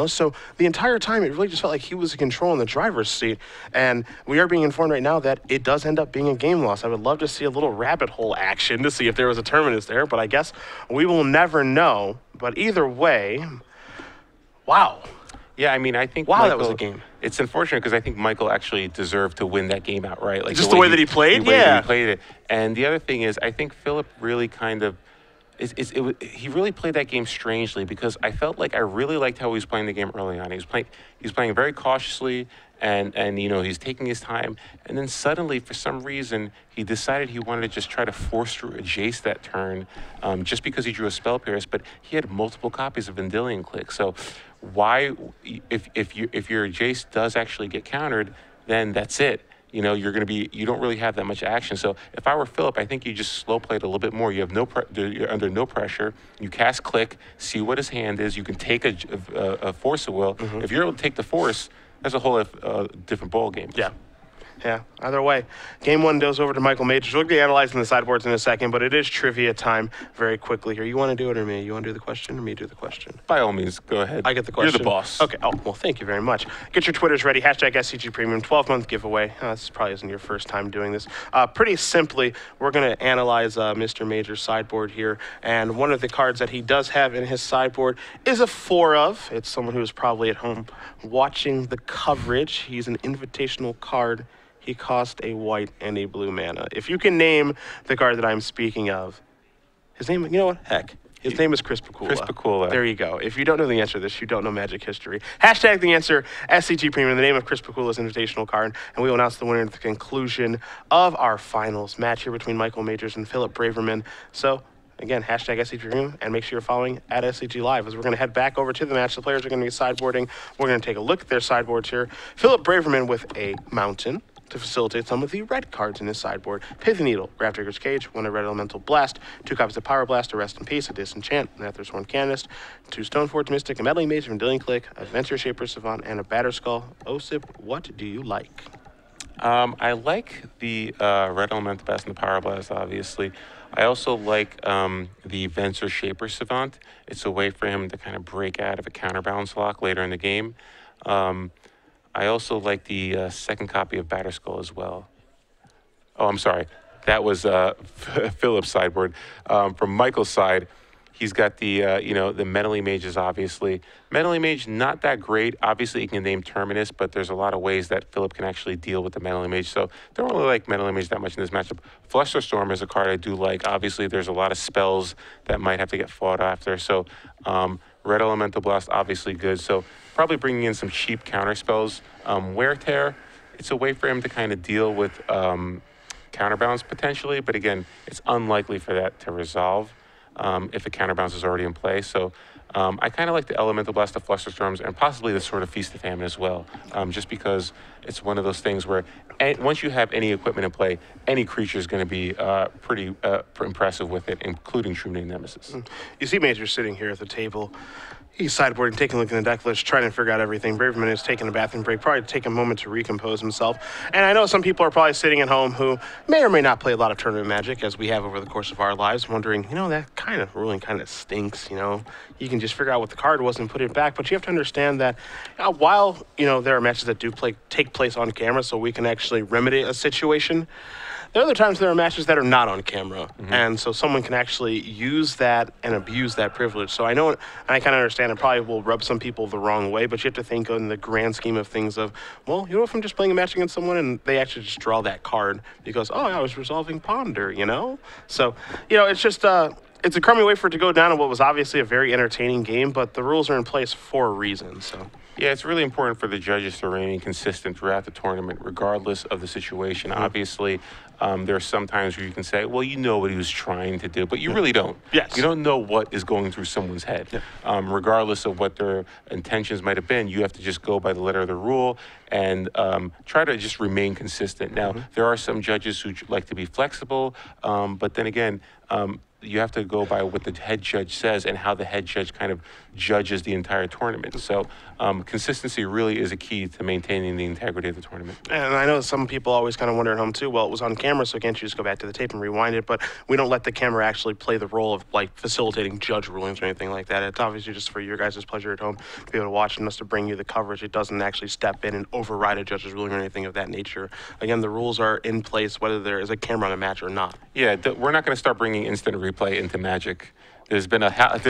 So the entire time it really just felt like he was in control in the driver's seat. And we are being informed right now that it does end up being a game loss. I would love to see a little rabbit hole action to see if there was a Terminus there, but I guess we will never know. But either way, wow. Yeah, I mean, I think wow, Michael, that was a game. It's unfortunate because I think Michael actually deserved to win that game outright. Like just the way that he played, yeah. He played it. And the other thing is, I think Phillip really kind of he really played that game strangely because I felt like I really liked how he was playing the game early on. He was playing very cautiously, and he's taking his time. And then suddenly, for some reason, he decided he wanted to just try to force through a Jace that turn, just because he drew a Spell Pierce. But he had multiple copies of Vendilion clique. So why, if your Jace does actually get countered, then that's it. You don't really have that much action. So if I were Phillip, I think you just slow play it a little bit more. You have you're under no pressure. You cast clique, see what his hand is. You can take a Force of Will. If you're able to take the Force, that's a whole different ball game. Yeah, either way. Game 1 goes over to Michael Mage. We'll be analyzing the sideboards in a second, but it is trivia time very quickly here. You want to do it or me? You want to do the question or me do the question? By all means, go ahead. I get the question. You're the boss. Okay. Oh, well, thank you very much. Get your Twitters ready. Hashtag SCG Premium 12-month giveaway. This probably isn't your first time doing this. Pretty simply, we're going to analyze Mr. Major's sideboard here, and one of the cards that he does have in his sideboard is a 4 of. It's someone who is probably at home watching the coverage. He's an invitational card. He cost a white and a blue mana. If you can name the card that I'm speaking of, his name, you know what? Heck. His name is Chris Pakula. Chris Pakula. There you go. If you don't know the answer to this, you don't know Magic history. Hashtag the answer, SCG Premium, the name of Chris Pakula's invitational card, and we will announce the winner at the conclusion of our finals match here between Michael Majors and Phillip Braverman. So, again, hashtag SCG Premium, and make sure you're following at SCG Live as we're going to head back over to the match. The players are going to be sideboarding. We're going to take a look at their sideboards here. Phillip Braverman with a mountain to facilitate some of the red cards in his sideboard. Pithy Needle, Grafdigger's Cage, 1 Red Elemental Blast, 2 copies of Power Blast, a Rest in Peace, a Disenchant, an Aether's Horn Canist, 2 Stoneforge Mystic, a Meddling Mage, a Vendilion clique, a Venture Shaper Savant, and a Batterskull. Osip, what do you like? I like the Red Elemental Blast and the Power Blast, obviously. I also like the Venture Shaper Savant. It's a way for him to kind of break out of a counterbalance lock later in the game. I also like the second copy of Batterskull as well. Oh, I'm sorry. That was Phillip's sideboard. From Michael's side, He's got the the Meddling Mages, obviously. Meddling Mage, not that great. Obviously, you can name Terminus, but there's a lot of ways that Phillip can actually deal with the Meddling Mage. So don't really like Meddling Mage that much in this matchup. Flusterstorm is a card I do like. Obviously, there's a lot of spells that might have to get fought after. So Red Elemental Blast, obviously good. So probably bringing in some cheap counter spells. Wear Tear, it's a way for him to kind of deal with counterbalance potentially, but again, it's unlikely for that to resolve if a counterbalance is already in play. So I kind of like the Elemental Blast of Flusterstorms and possibly the sort of Feast of Famine as well, just because it's one of those things where once you have any equipment in play, any creature is going to be pretty impressive with it, including True Name Nemesis. You see Major sitting here at the table. He's sideboarding, taking a look in the deck list, trying to figure out everything. Braverman is taking a bathroom break, probably take a moment to recompose himself. And I know some people are probably sitting at home who may or may not play a lot of tournament Magic, as we have over the course of our lives, wondering, that kind of ruling kind of stinks, You can just figure out what the card was and put it back. But you have to understand that while, there are matches that do take place on camera so we can actually remedy a situation, there are other times there are matches that are not on camera, and so someone can actually use that and abuse that privilege. So I know, and I kind of understand it probably will rub some people the wrong way, but you have to think in the grand scheme of things of, well, if I'm just playing a match against someone and they actually just draw that card because, I was resolving Ponder, So, it's just, it's a crummy way for it to go down in what was obviously a very entertaining game, but the rules are in place for a reason, so. Yeah, it's really important for the judges to remain consistent throughout the tournament, regardless of the situation. Obviously, there are some times where you can say, well, you know what he was trying to do, but you really don't. Yes. You don't know what is going through someone's head. Regardless of what their intentions might have been, you have to just go by the letter of the rule and try to just remain consistent. Now, there are some judges who like to be flexible, but then again, you have to go by what the head judge says and how the head judge kind of judges the entire tournament. So consistency really is a key to maintaining the integrity of the tournament. And I know some people always kind of wonder at home too, well, it was on camera, so can't you just go back to the tape and rewind it? But we don't let the camera actually play the role of facilitating judge rulings or anything like that. It's obviously just for your guys' pleasure at home to be able to watch and us to bring you the coverage. It doesn't actually step in and override a judge's ruling or anything of that nature. Again, the rules are in place whether there is a camera on a match or not. Yeah, we're not going to start bringing instant replay into Magic. There's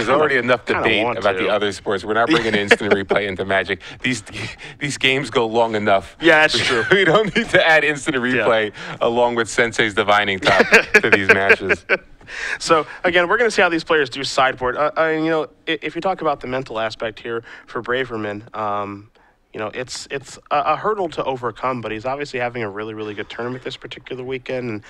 already enough debate about the other sports. We're not bringing instant replay into Magic. These games go long enough. Yeah, that's true. We don't need to add instant replay along with Sensei's Divining Top to these matches. So, again, we're going to see how these players do sideboard. If you talk about the mental aspect here for Braverman, it's a hurdle to overcome, but he's obviously having a really, really good tournament this particular weekend. And,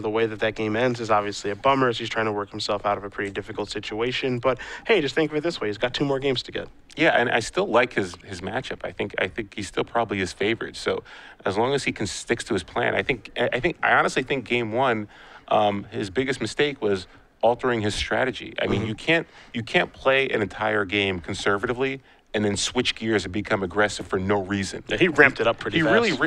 the way that game ends is obviously a bummer as he's trying to work himself out of a pretty difficult situation. But, hey, just think of it this way. He's got 2 more games to get. Yeah, and I still like his matchup. I think he's still probably his favorite. So as long as he can sticks to his plan, I honestly think game 1, his biggest mistake was altering his strategy. I mean, you can't play an entire game conservatively and then switch gears and become aggressive for no reason. Yeah, he ramped it up pretty fast.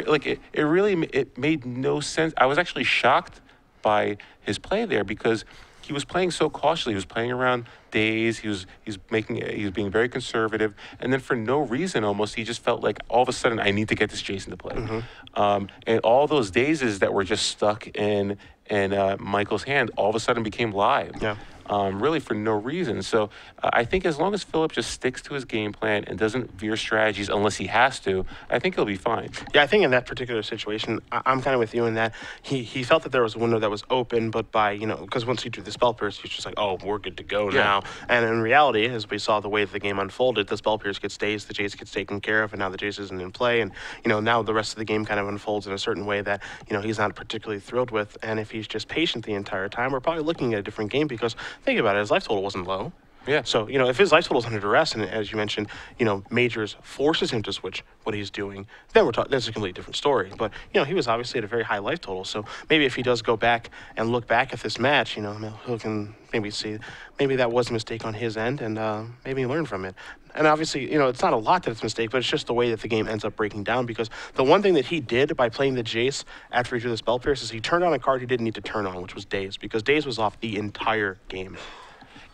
It made no sense. I was actually shocked by his play there because he was playing so cautiously. He was playing around days. He was being very conservative, and then for no reason, almost, he just felt like all of a sudden I need to get this Jace into play, and all those dazes that were just stuck in Michael's hand all of a sudden became live. Yeah. Really for no reason. So I think as long as Phillip just sticks to his game plan and doesn't veer strategies unless he has to, I think he'll be fine. Yeah, I think in that particular situation, I'm kind of with you in that he felt that there was a window that was open, but by, because once he drew the Spell Pierce, he's just like, oh, we're good to go now. And in reality, as we saw the way the game unfolded, the Spell Pierce gets dazed, the Jace gets taken care of, and now the Jace isn't in play. And, now the rest of the game kind of unfolds in a certain way that, he's not particularly thrilled with. And if he's just patient the entire time, we're probably looking at a different game because think about it, his life total wasn't low. Yeah. So, if his life total is under duress, and as you mentioned, Majors forces him to switch what he's doing, then that's a completely different story. But, he was obviously at a very high life total. So maybe if he does go back and look back at this match, he can maybe see, maybe that was a mistake on his end and maybe learn from it. And obviously, it's not a lot that it's a mistake, but it's just the way that the game ends up breaking down because the one thing that he did by playing the Jace after he drew the Spell Pierce is he turned on a card he didn't need to turn on, which was Daze, because Daze was off the entire game.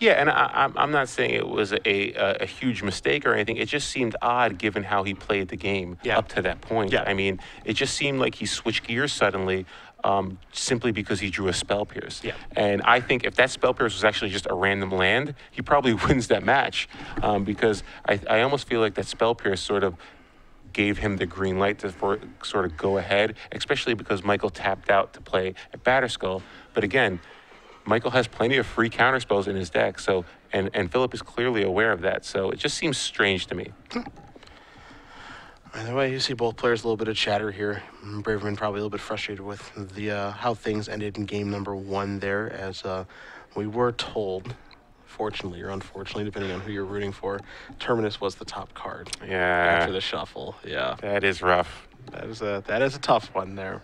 Yeah, and I'm not saying it was a huge mistake or anything. It just seemed odd given how he played the game up to that point. Yeah. I mean, it just seemed like he switched gears suddenly simply because he drew a Spell Pierce. Yeah. And I think if that Spell Pierce was actually just a random land, he probably wins that match because I almost feel like that Spell Pierce sort of gave him the green light to sort of go ahead, especially because Michael tapped out to play at Batterskull. But again, Michael has plenty of free counterspells in his deck, so and Phillip is clearly aware of that. So it just seems strange to me. Either way, you see both players a little bit of chatter here. Braverman probably a little bit frustrated with the how things ended in game number 1 there, as we were told, fortunately or unfortunately, depending on who you're rooting for, Terminus was the top card. Yeah. After the shuffle, yeah. That is rough. That is a tough one there.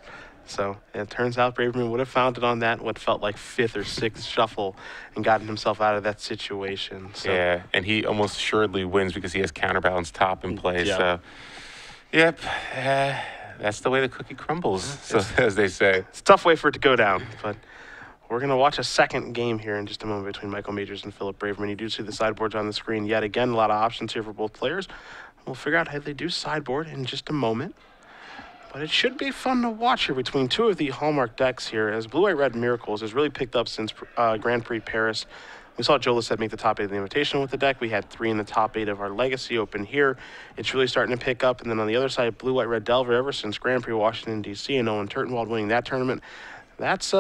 So it turns out Braverman would have found it on that what felt like 5th or 6th shuffle and gotten himself out of that situation. So. Yeah, and he almost assuredly wins because he has counterbalance top in play. Yeah. So, yep, that's the way the cookie crumbles, so as they say. It's a tough way for it to go down, but we're going to watch a second game here in just a moment between Michael Majors and Phillip Braverman. You do see the sideboards on the screen yet again. A lot of options here for both players. We'll figure out how they do sideboard in just a moment. But it should be fun to watch here between two of the hallmark decks here, as Blue White Red Miracles has really picked up since Grand Prix Paris. We saw Joe Lissette make the top 8 of the Invitational with the deck. We had 3 in the top 8 of our Legacy Open here. It's really starting to pick up. And then on the other side, Blue White Red Delver, ever since Grand Prix Washington, D.C. and Owen Turtenwald winning that tournament, that's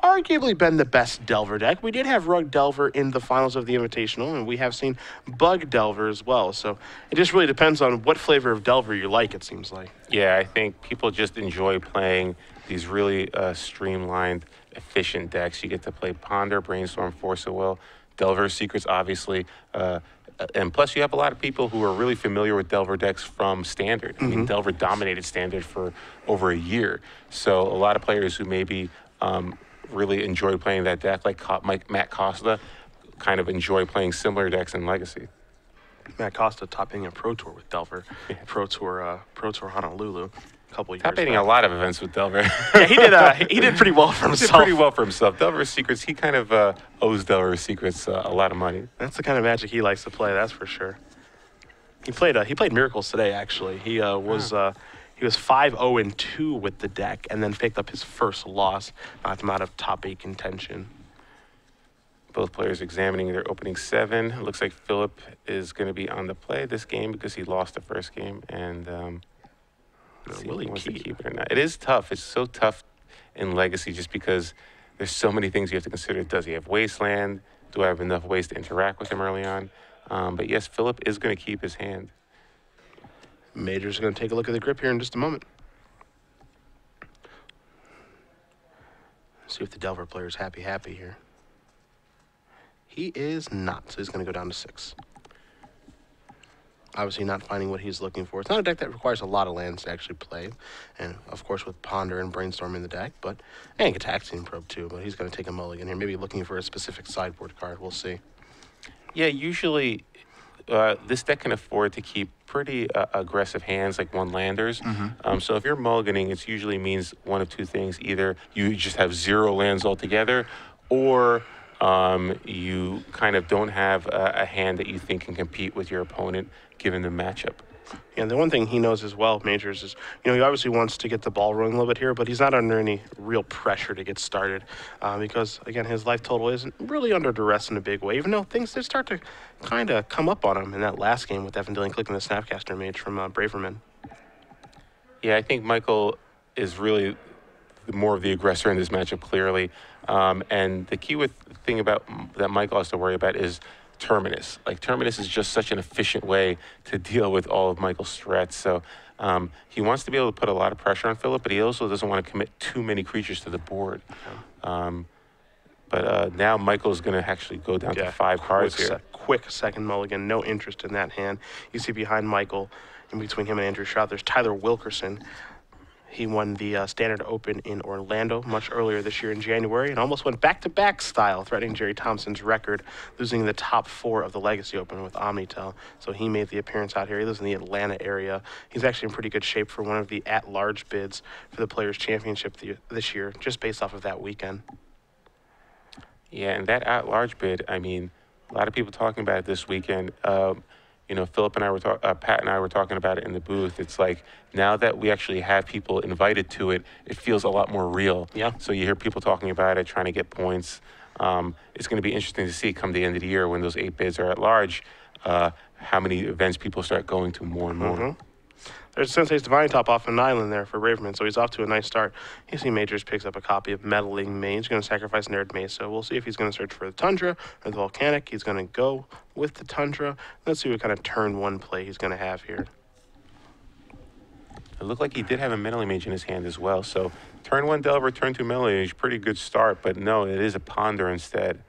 arguably been the best Delver deck. We did have Rug Delver in the finals of the Invitational, and we have seen Bug Delver as well. So it just really depends on what flavor of Delver you like, it seems like. Yeah, I think people just enjoy playing these really streamlined, efficient decks. You get to play Ponder, Brainstorm, Force of Will, Delver Secrets, obviously. And plus, you have a lot of people who are really familiar with Delver decks from Standard. I mean, Delver dominated Standard for over a year. So a lot of players who maybe really enjoy playing that deck, like Matt Costa, kind of enjoy playing similar decks in Legacy. Matt Costa topping a Pro Tour with Delver, Pro Tour Honolulu, a couple years Topping back. a lot of events with Delver. Yeah, he did pretty well for He did himself. pretty well for himself. Delver Secrets, he kind of owes Delver Secrets a lot of money. That's the kind of magic he likes to play, that's for sure. He played Miracles today, actually. He was 5-0-2 with the deck, and then picked up his first loss, knocked him out of top 8 contention. Both players examining their opening 7. It looks like Phillip is going to be on the play this game because he lost the first game, and see if he wants to keep it or not. It is tough. It's so tough in Legacy just because there's so many things you have to consider. Does he have Wasteland? Do I have enough ways to interact with him early on? But yes, Phillip is going to keep his hand. Major's going to take a look at the grip here in just a moment. See if the Delver player is happy here. He is not, so he's going to go down to 6. Obviously not finding what he's looking for. It's not a deck that requires a lot of lands to actually play. And, of course, with Ponder and Brainstorm in the deck, and Gataxian Probe too, but he's going to take a mulligan here, maybe looking for a specific sideboard card. We'll see. Yeah, usually this deck can afford to keep pretty aggressive hands like one-landers. So if you're mulliganing, it usually means one of two things. Either you just have 0 lands altogether, or you kind of don't have a hand that you think can compete with your opponent given the matchup. Yeah, the one thing he knows as well, Majors, is, he obviously wants to get the ball rolling a little bit here, but he's not under any real pressure to get started because, again, his life total isn't really under duress in a big way, even though things did start to kind of come up on him in that last game with that Vendilion clicking the Snapcaster Mage from Braverman. Yeah, I think Michael is really more of the aggressor in this matchup, clearly. And the key thing about that Michael has to worry about is Terminus. Like, Terminus is just such an efficient way to deal with all of Michael's threats. So he wants to be able to put a lot of pressure on Phillip, but he also doesn't want to commit too many creatures to the board. But now Michael's going to actually go down to 5 cards here. Quick second mulligan, no interest in that hand. You see behind Michael, in between him and Andrew Stroud, there's Tyler Wilkerson. He won the Standard Open in Orlando much earlier this year in January and almost went back-to-back style, threatening Jerry Thompson's record, losing the top 4 of the Legacy Open with Omnitel. So he made the appearance out here. He lives in the Atlanta area. He's actually in pretty good shape for one of the at-large bids for the Players' Championship this year, just based off of that weekend. Yeah, and that at-large bid, I mean, a lot of people talking about it this weekend. You know, Philip and I were Pat and I were talking about it in the booth. It's like now that we actually have people invited to it, it feels a lot more real. Yeah. So you hear people talking about it, trying to get points. It's going to be interesting to see come the end of the year when those 8 bids are at large, how many events people start going to more and more. There's Sensei's Divine Top off an island there for Braverman, so he's off to a nice start. You see Majors picks up a copy of Meddling Mage, going to sacrifice Nerd Mace, so we'll see if he's going to search for the Tundra or the Volcanic. He's going to go with the Tundra. Let's see what kind of turn 1 play he's going to have here. It looked like he did have a Meddling Mage in his hand as well, so turn 1 Delver, turn 2 Meddling Mage, pretty good start, but no, it is a Ponder instead.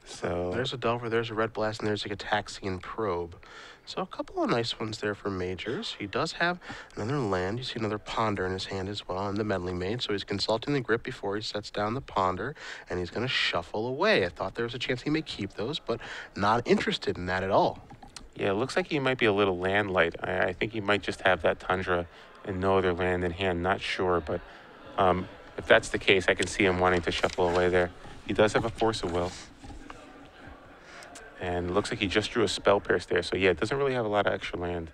So there's a Delver, there's a Red Blast, and there's a Gitaxian Probe. So a couple of nice ones there for Majors. He does have another land. You see another Ponder in his hand as well, and the Meddling Mage. So he's consulting the grip before he sets down the Ponder, and he's going to shuffle away. I thought there was a chance he may keep those, but not interested in that at all. yeah, it looks like he might be a little land light. I think he might just have that Tundra and no other land in hand. Not sure, but if that's the case, I can see him wanting to shuffle away there. He does have a Force of Will. And it looks like he just drew a Spell Pierce there. So, yeah, it doesn't really have a lot of extra land.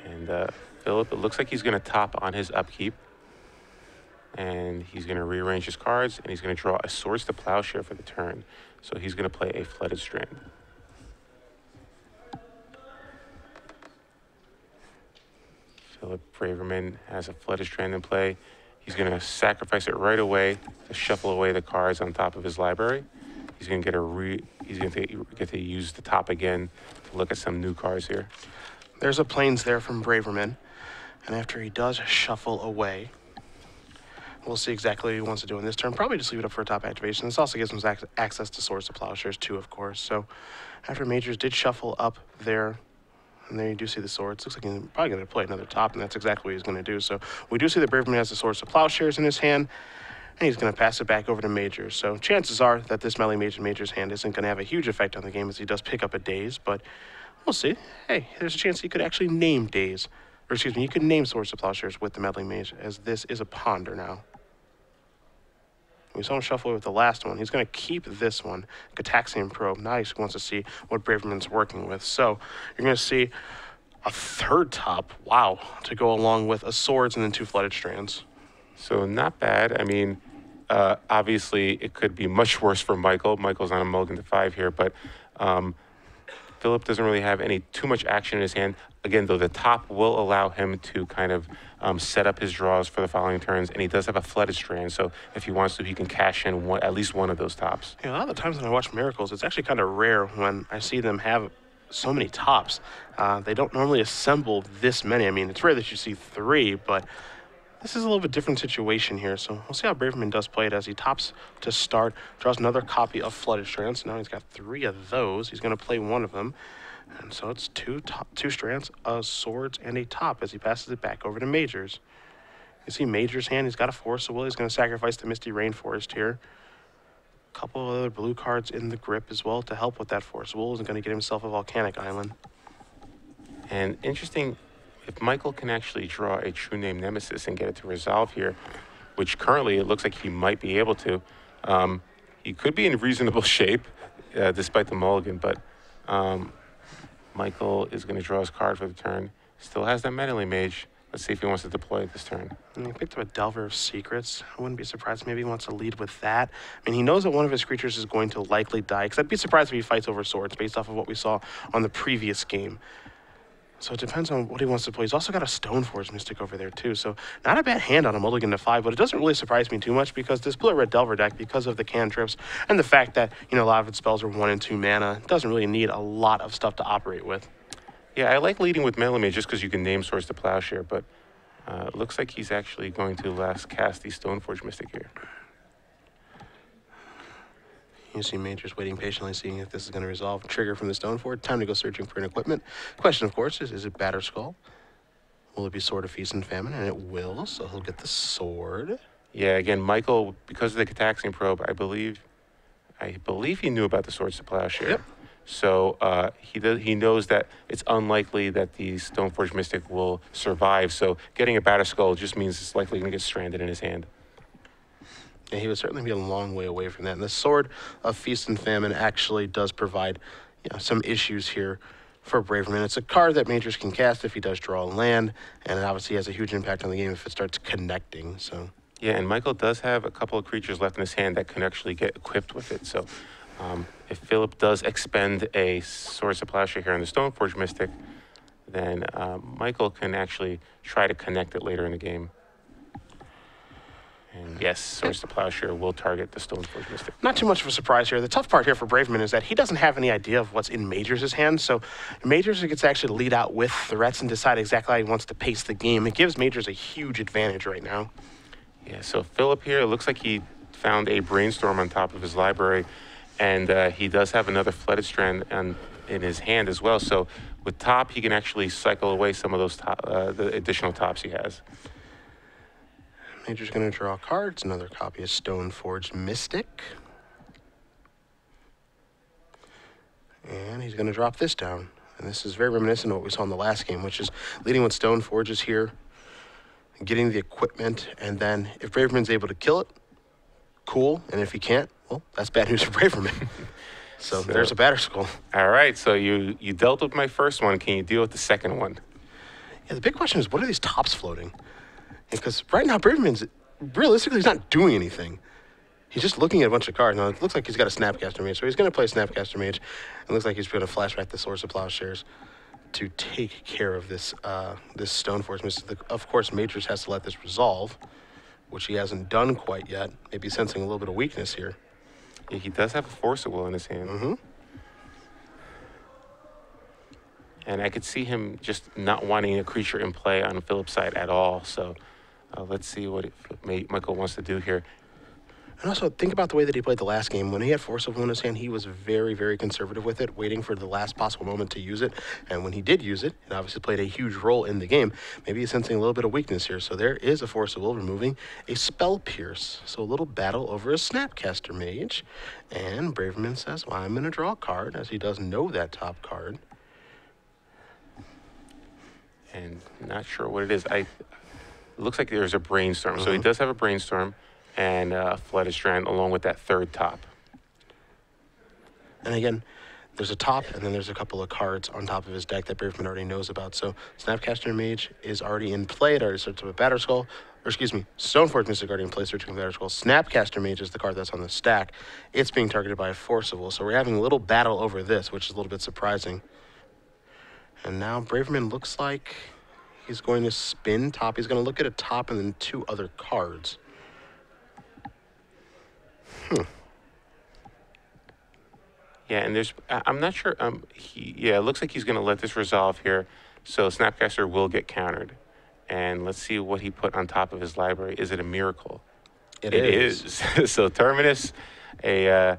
And Phillip, it looks like he's going to top on his upkeep. And he's going to rearrange his cards, and he's going to draw a Swords to Plowshare for the turn. So he's going to play a Flooded Strand. Phillip Braverman has a Flooded Strand in play. He's going to sacrifice it right away to shuffle away the cards on top of his library. He's going to get to use the top again to look at some new cards here. There's a Plains there from Braverman, and after he does shuffle away, we'll see exactly what he wants to do in this turn. Probably just leave it up for a top activation. This also gives him access to Swords to Plowshares too, of course. So after Majors did shuffle up there, and there you do see the Swords. Looks like he's probably going to play another top, and that's exactly what he's going to do. So we do see that Braverman has the Swords to Plowshares in his hand, and he's going to pass it back over to Majors. So chances are that this Meddling Mage in Majors' hand isn't going to have a huge effect on the game as he does pick up a Daze, but we'll see. Hey, there's a chance he could actually name Daze. Or excuse me, you could name Swords to Plowshares with the Meddling Mage, as this is a Ponder now. We saw him shuffle with the last one. He's going to keep this one, Gitaxian Probe. Now he wants to see what Braverman's working with. So you're going to see a third top, wow, to go along with a Swords and then 2 Flooded Strands. So not bad. I mean, obviously it could be much worse for Michael. Michael's on a mulligan to 5 here, but Phillip doesn't really have too much action in his hand. Again, though, the top will allow him to kind of set up his draws for the following turns, and he does have a Flooded Strand, so if he wants to, he can cash in at least one of those tops. Yeah, a lot of the times when I watch Miracles, it's actually kind of rare when I see them have so many tops. They don't normally assemble this many. I mean, it's rare that you see 3, but this is a little bit different situation here, so we'll see how Braverman does play it as he tops to start, draws another copy of Flooded Strands. So now he's got 3 of those. He's going to play one of them. And so it's 2 strands, a Swords, and a top as he passes it back over to Majors. You see Majors' hand, he's got a Force of Will. He's going to sacrifice the Misty Rainforest here. A couple of other blue cards in the grip as well to help with that Force of Will. He's going to get himself a Volcanic Island. And interesting, if Michael can actually draw a True Name Nemesis and get it to resolve here, which currently it looks like he might be able to, he could be in reasonable shape despite the mulligan, but Michael is going to draw his card for the turn. Still has that Meddling Mage. Let's see if he wants to deploy it this turn. And he picked up a Delver of Secrets. I wouldn't be surprised. Maybe he wants to lead with that. I mean, he knows that one of his creatures is going to likely die, because I'd be surprised if he fights over Swords based off of what we saw on the previous game. So it depends on what he wants to play. He's also got a Stoneforge Mystic over there too. So not a bad hand on a mulligan to 5, but it doesn't really surprise me too much because this blue-red Delver deck, because of the cantrips and the fact that, you know, a lot of its spells are 1 and 2 mana, doesn't really need a lot of stuff to operate with. Yeah, I like leading with Meddling Mage just because you can name Swords to Plowshare, but it looks like he's actually going to last cast the Stoneforge Mystic here. You see Majors waiting patiently, seeing if this is going to resolve. Trigger from the Stoneforge. Time to go searching for an equipment. Question, of course, is it Batterskull? Will it be Sword of Feast and Famine? And it will, so he'll get the sword. Yeah, again, Michael, because of the Gitaxian Probe, I believe he knew about the Swords to Plowshare. Yep. So he knows that it's unlikely that the Stoneforge Mystic will survive. So getting a Batterskull just means it's likely going to get stranded in his hand. Yeah, he would certainly be a long way away from that. And the Sword of Feast and Famine actually does provide, some issues here for Braverman. It's a card that Majors can cast if he does draw a land, and it obviously has a huge impact on the game if it starts connecting. So Yeah, and Michael does have a couple of creatures left in his hand that can actually get equipped with it. So if Phillip does expend a Source of Plowshare here on the Stoneforge Mystic, then Michael can actually try to connect it later in the game. And yes, Source of Plowshare will target the Stoneforge Mystic. not too much of a surprise here. The tough part here for Braverman is that he doesn't have any idea of what's in Majors' hands. So Majors gets to actually lead out with threats and decide exactly how he wants to pace the game. It gives Majors a huge advantage right now. Yeah, so Phillip here, it looks like he found a Brainstorm on top of his library, and he does have another Flooded Strand in his hand as well. So with top, he can actually cycle away some of those the additional tops he has. Major's going to draw cards. Another copy of Stoneforge Mystic. And he's going to drop this down. And this is very reminiscent of what we saw in the last game, which is leading with Stoneforges here, getting the equipment, and then if Braverman's able to kill it, cool. And if he can't, well, that's bad news for Braverman. So there's a batterskull. All right, so you dealt with my first one. Can you deal with the second one? Yeah, the big question is, what are these tops floating? Because right now, Braverman's, realistically, he's not doing anything. He's just looking at a bunch of cards. Now, it looks like he's got a Snapcaster Mage, so he's going to play Snapcaster Mage. It looks like he's going to flashback the Source of Plowshares to take care of this this Stoneforge Mystic. Of course, Majors has to let this resolve, which he hasn't done quite yet. Maybe sensing a little bit of weakness here. Yeah, he does have a Force of Will in his hand. Mm-hmm. And I could see him just not wanting a creature in play on Phillip's side at all. So let's see what Michael wants to do here. And also, think about the way that he played the last game. When he had Force of Will in his hand, he was very, very conservative with it, waiting for the last possible moment to use it. And when he did use it, it obviously played a huge role in the game. Maybe he's sensing a little bit of weakness here. So there is a Force of Will removing a Spell Pierce. So a little battle over a Snapcaster Mage. And Braverman says, well, I'm going to draw a card, as he does know that top card. And not sure what it is. It looks like there's a Brainstorm. So he does have a Brainstorm and Flooded Strand along with that third top. And again, there's a top, and then there's a couple of cards on top of his deck that Braverman already knows about. So Snapcaster Mage is already in play. It already starts with Batterskull. Or excuse me, Stoneforge Mystic already in play, searching for Batterskull. Snapcaster Mage is the card that's on the stack. It's being targeted by a Force of Will. So we're having a little battle over this, which is a little bit surprising. And now Braverman looks like he's going to spin top. He's going to look at a top and then two other cards. Yeah, and I'm not sure. It looks like he's going to let this resolve here. So Snapcaster will get countered. And let's see what he put on top of his library. Is it a miracle? It is. So Terminus, so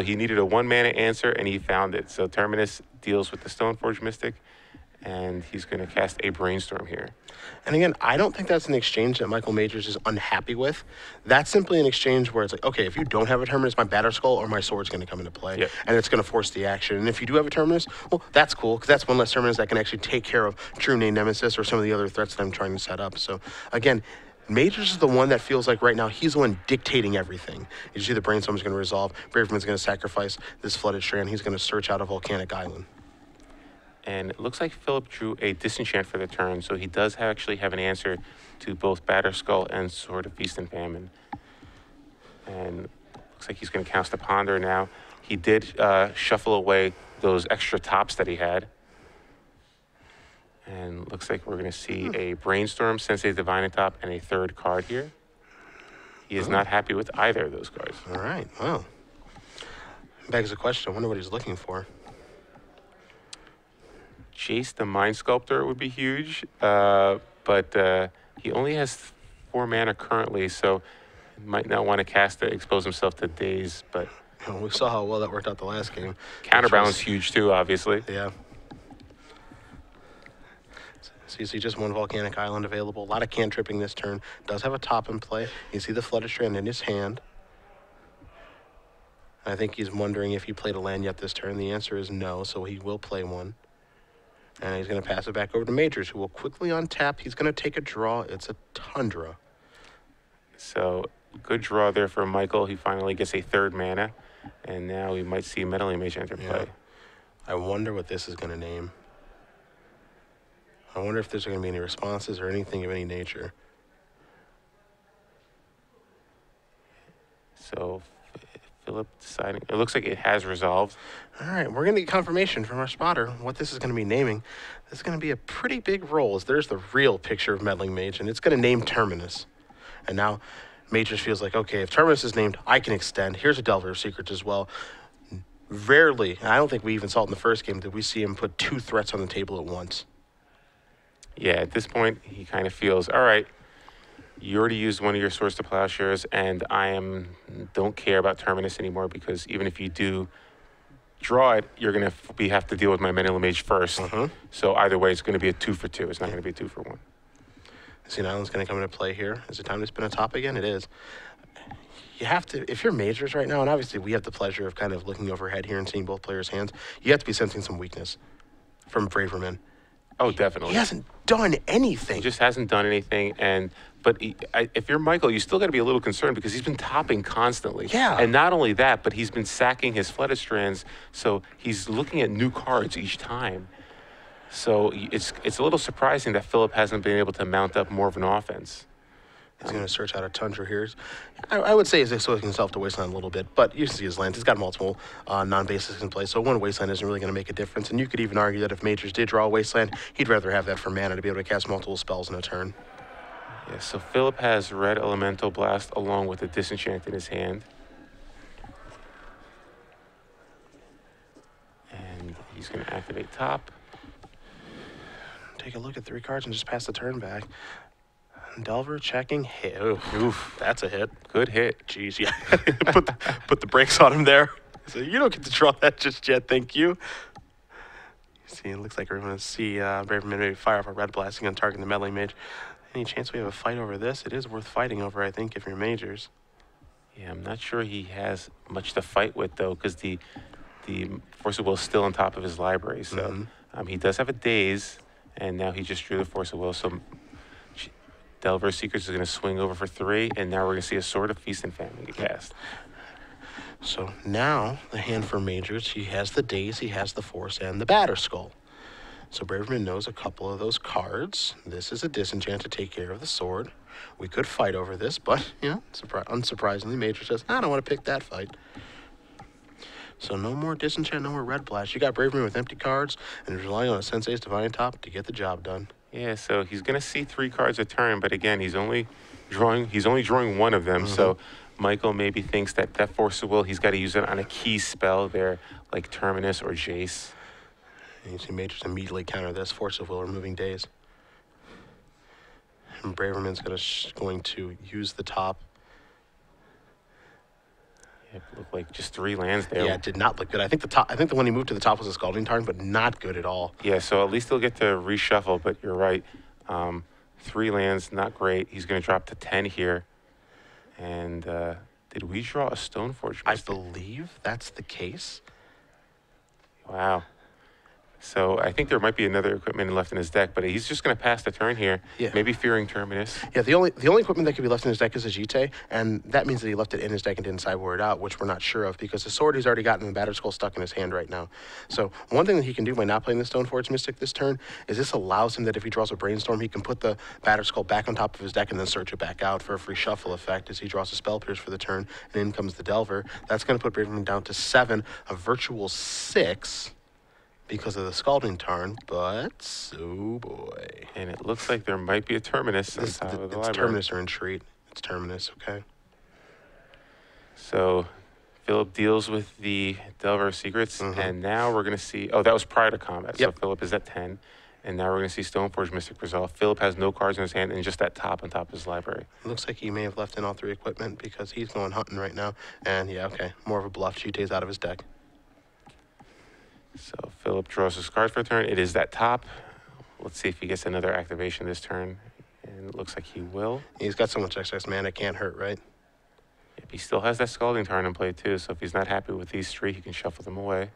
he needed a 1-mana answer, and he found it. So Terminus deals with the Stoneforge Mystic, and he's going to cast a Brainstorm here. And again, I don't think that's an exchange that Michael Majors is unhappy with. That's simply an exchange where it's like, okay, if you don't have a Terminus, my Batterskull or my Sword's going to come into play, and it's going to force the action. And if you do have a Terminus, well, that's cool, because that's one less Terminus that can actually take care of True Name Nemesis or some of the other threats that I'm trying to set up. So again, Majors is the one that feels like right now he's the one dictating everything. You see the Brainstorm's going to resolve. Braverman's going to sacrifice this Flooded Strand. He's going to search out a volcanic island. And it looks like Phillip drew a Disenchant for the turn, so he does actually have an answer to both Batterskull and Sword of Feast and Famine. And looks like he's going to cast a Ponder now. He did shuffle away those extra tops that he had. And looks like we're going to see a Brainstorm, Sensei Divine top, and a third card here. He is not happy with either of those cards. All right, well. Begs the question, I wonder what he's looking for. Jace the Mind Sculptor would be huge, but he only has 4 mana currently, so he might not want to cast it, expose himself to daze, but... We saw how well that worked out the last game. Counterbalance huge too, obviously. Yeah. So you see just one volcanic island available. A lot of cantripping this turn. Does have a top in play. You see the Flooded Strand in his hand. I think he's wondering if he played a land yet this turn. The answer is no, so he will play one. And he's going to pass it back over to Majors, who will quickly untap. He's going to take a draw. It's a Tundra. So good draw there for Michael. He finally gets a third mana, and now we might see Meddling Mage enter play. I wonder what this is going to name. I wonder if there's going to be any responses or anything of any nature. So Phillip deciding. It looks like it has resolved. All right, we're going to get confirmation from our spotter what this is going to be naming. This is going to be a pretty big roll. As there's the real picture of Meddling Mage, and it's going to name Terminus. And now Mage just feels like, okay, if Terminus is named, I can extend. Here's a Delver of Secrets as well. Rarely, and I don't think we even saw it in the first game, did we see him put 2 threats on the table at once. Yeah, at this point, he kind of feels, all right, you already used one of your Swords to Plowshares, and don't care about Terminus anymore, because even if you do draw it, you're going to have to deal with my Meddling Mage first. So either way, it's going to be a 2 for 2. It's not going to be a 2 for 1. Sea Island's going to come into play here. Is it time to spin a top again? It is. You have to, if you're majors right now, and obviously we have the pleasure of kind of looking overhead here and seeing both players' hands, you have to be sensing some weakness from Braverman. Oh, definitely. He hasn't done anything. He just hasn't done anything, but if you're Michael, you still got to be a little concerned because he's been topping constantly. Yeah. And not only that, but he's been sacking his Flooded Strands, so he's looking at new cards each time. So it's a little surprising that Phillip hasn't been able to mount up more of an offense. He's going to search out a Tundra here. I would say he's exposing himself to Wasteland a little bit, but you can see his lands. He's got multiple non-basics in play, so one Wasteland isn't really going to make a difference. And you could even argue that if Majors did draw a Wasteland, he'd rather have that for mana to be able to cast multiple spells in a turn. Yeah, so Phillip has Red Elemental Blast along with a Disenchant in his hand. And he's going to activate top. Take a look at 3 cards and just pass the turn back. Delver checking, hit. Oof, that's a hit. Good hit. Jeez, yeah. put the brakes on him there. So you don't get to draw that just yet, thank you. See, it looks like we're going to see Braverman maybe fire off a red blast against targeting the Meddling Mage. Any chance we have a fight over this? It is worth fighting over, I think, if you're majors. Yeah, I'm not sure he has much to fight with, though, because the Force of Will is still on top of his library. So he does have a Daze, and now he just drew the Force of Will. So Delver Secrets is going to swing over for 3, and now we're going to see a Sword of Feast and Famine get cast. So now the hand for majors, he has the Daze, he has the Force, and the Batterskull. So Braverman knows a couple of those cards. This is a Disenchant to take care of the sword. We could fight over this, but, you know, unsurprisingly, Major says, I don't want to pick that fight. So no more Disenchant, no more Red Blast. You got Braverman with empty cards, and he's relying on a Sensei's Divine Top to get the job done. Yeah, so he's going to see 3 cards a turn, but again, he's only drawing one of them. So Michael maybe thinks that Force of Will, he's got to use it on a key spell there, like Terminus or Jace. And you see Majors immediately counter this Force of Will, removing Daze. And Braverman's going to use the top. It looked like just 3 lands there. Yeah, it did not look good. I think the one he moved to the top was a Scalding Tarn, but not good at all. Yeah, so at least he'll get to reshuffle, but you're right. 3 lands, not great. He's going to drop to 10 here. And did we draw a Stoneforge? I believe that's the case. Wow. So I think there might be another equipment left in his deck, but he's just going to pass the turn here. Yeah. Maybe fearing Terminus. Yeah, the only equipment that could be left in his deck is a Jitte, and that means that he left it in his deck and didn't sideboard it out, which we're not sure of because the sword he's already gotten in the Batterskull stuck in his hand right now. So one thing that he can do by not playing the Stoneforge Mystic this turn is this allows him that if he draws a Brainstorm, he can put the Batterskull back on top of his deck and then search it back out for a free shuffle effect as he draws a Spell Pierce for the turn, and in comes the Delver. That's going to put Braverman down to 7, a virtual 6. Because of the Scalding Tarn, but oh boy. And it looks like there might be a Terminus on top of the library. It's Terminus or Entreat. It's Terminus, okay. So Phillip deals with the Delver Secrets, and now we're going to see, oh, that was prior to combat. Yep. So Phillip is at 10, and now we're going to see Stoneforge Mystic Resolve. Phillip has no cards in his hand and just that top on top of his library. Looks like he may have left in all 3 equipment because he's going hunting right now. And yeah, okay, more of a bluff. Jitte's out of his deck. So Phillip draws his card for a turn. It is that top. Let's see if he gets another activation this turn. And it looks like he will. He's got so much excess mana, it can't hurt, right? Yep, he still has that Scalding Tarn in play too, so if he's not happy with these 3, he can shuffle them away.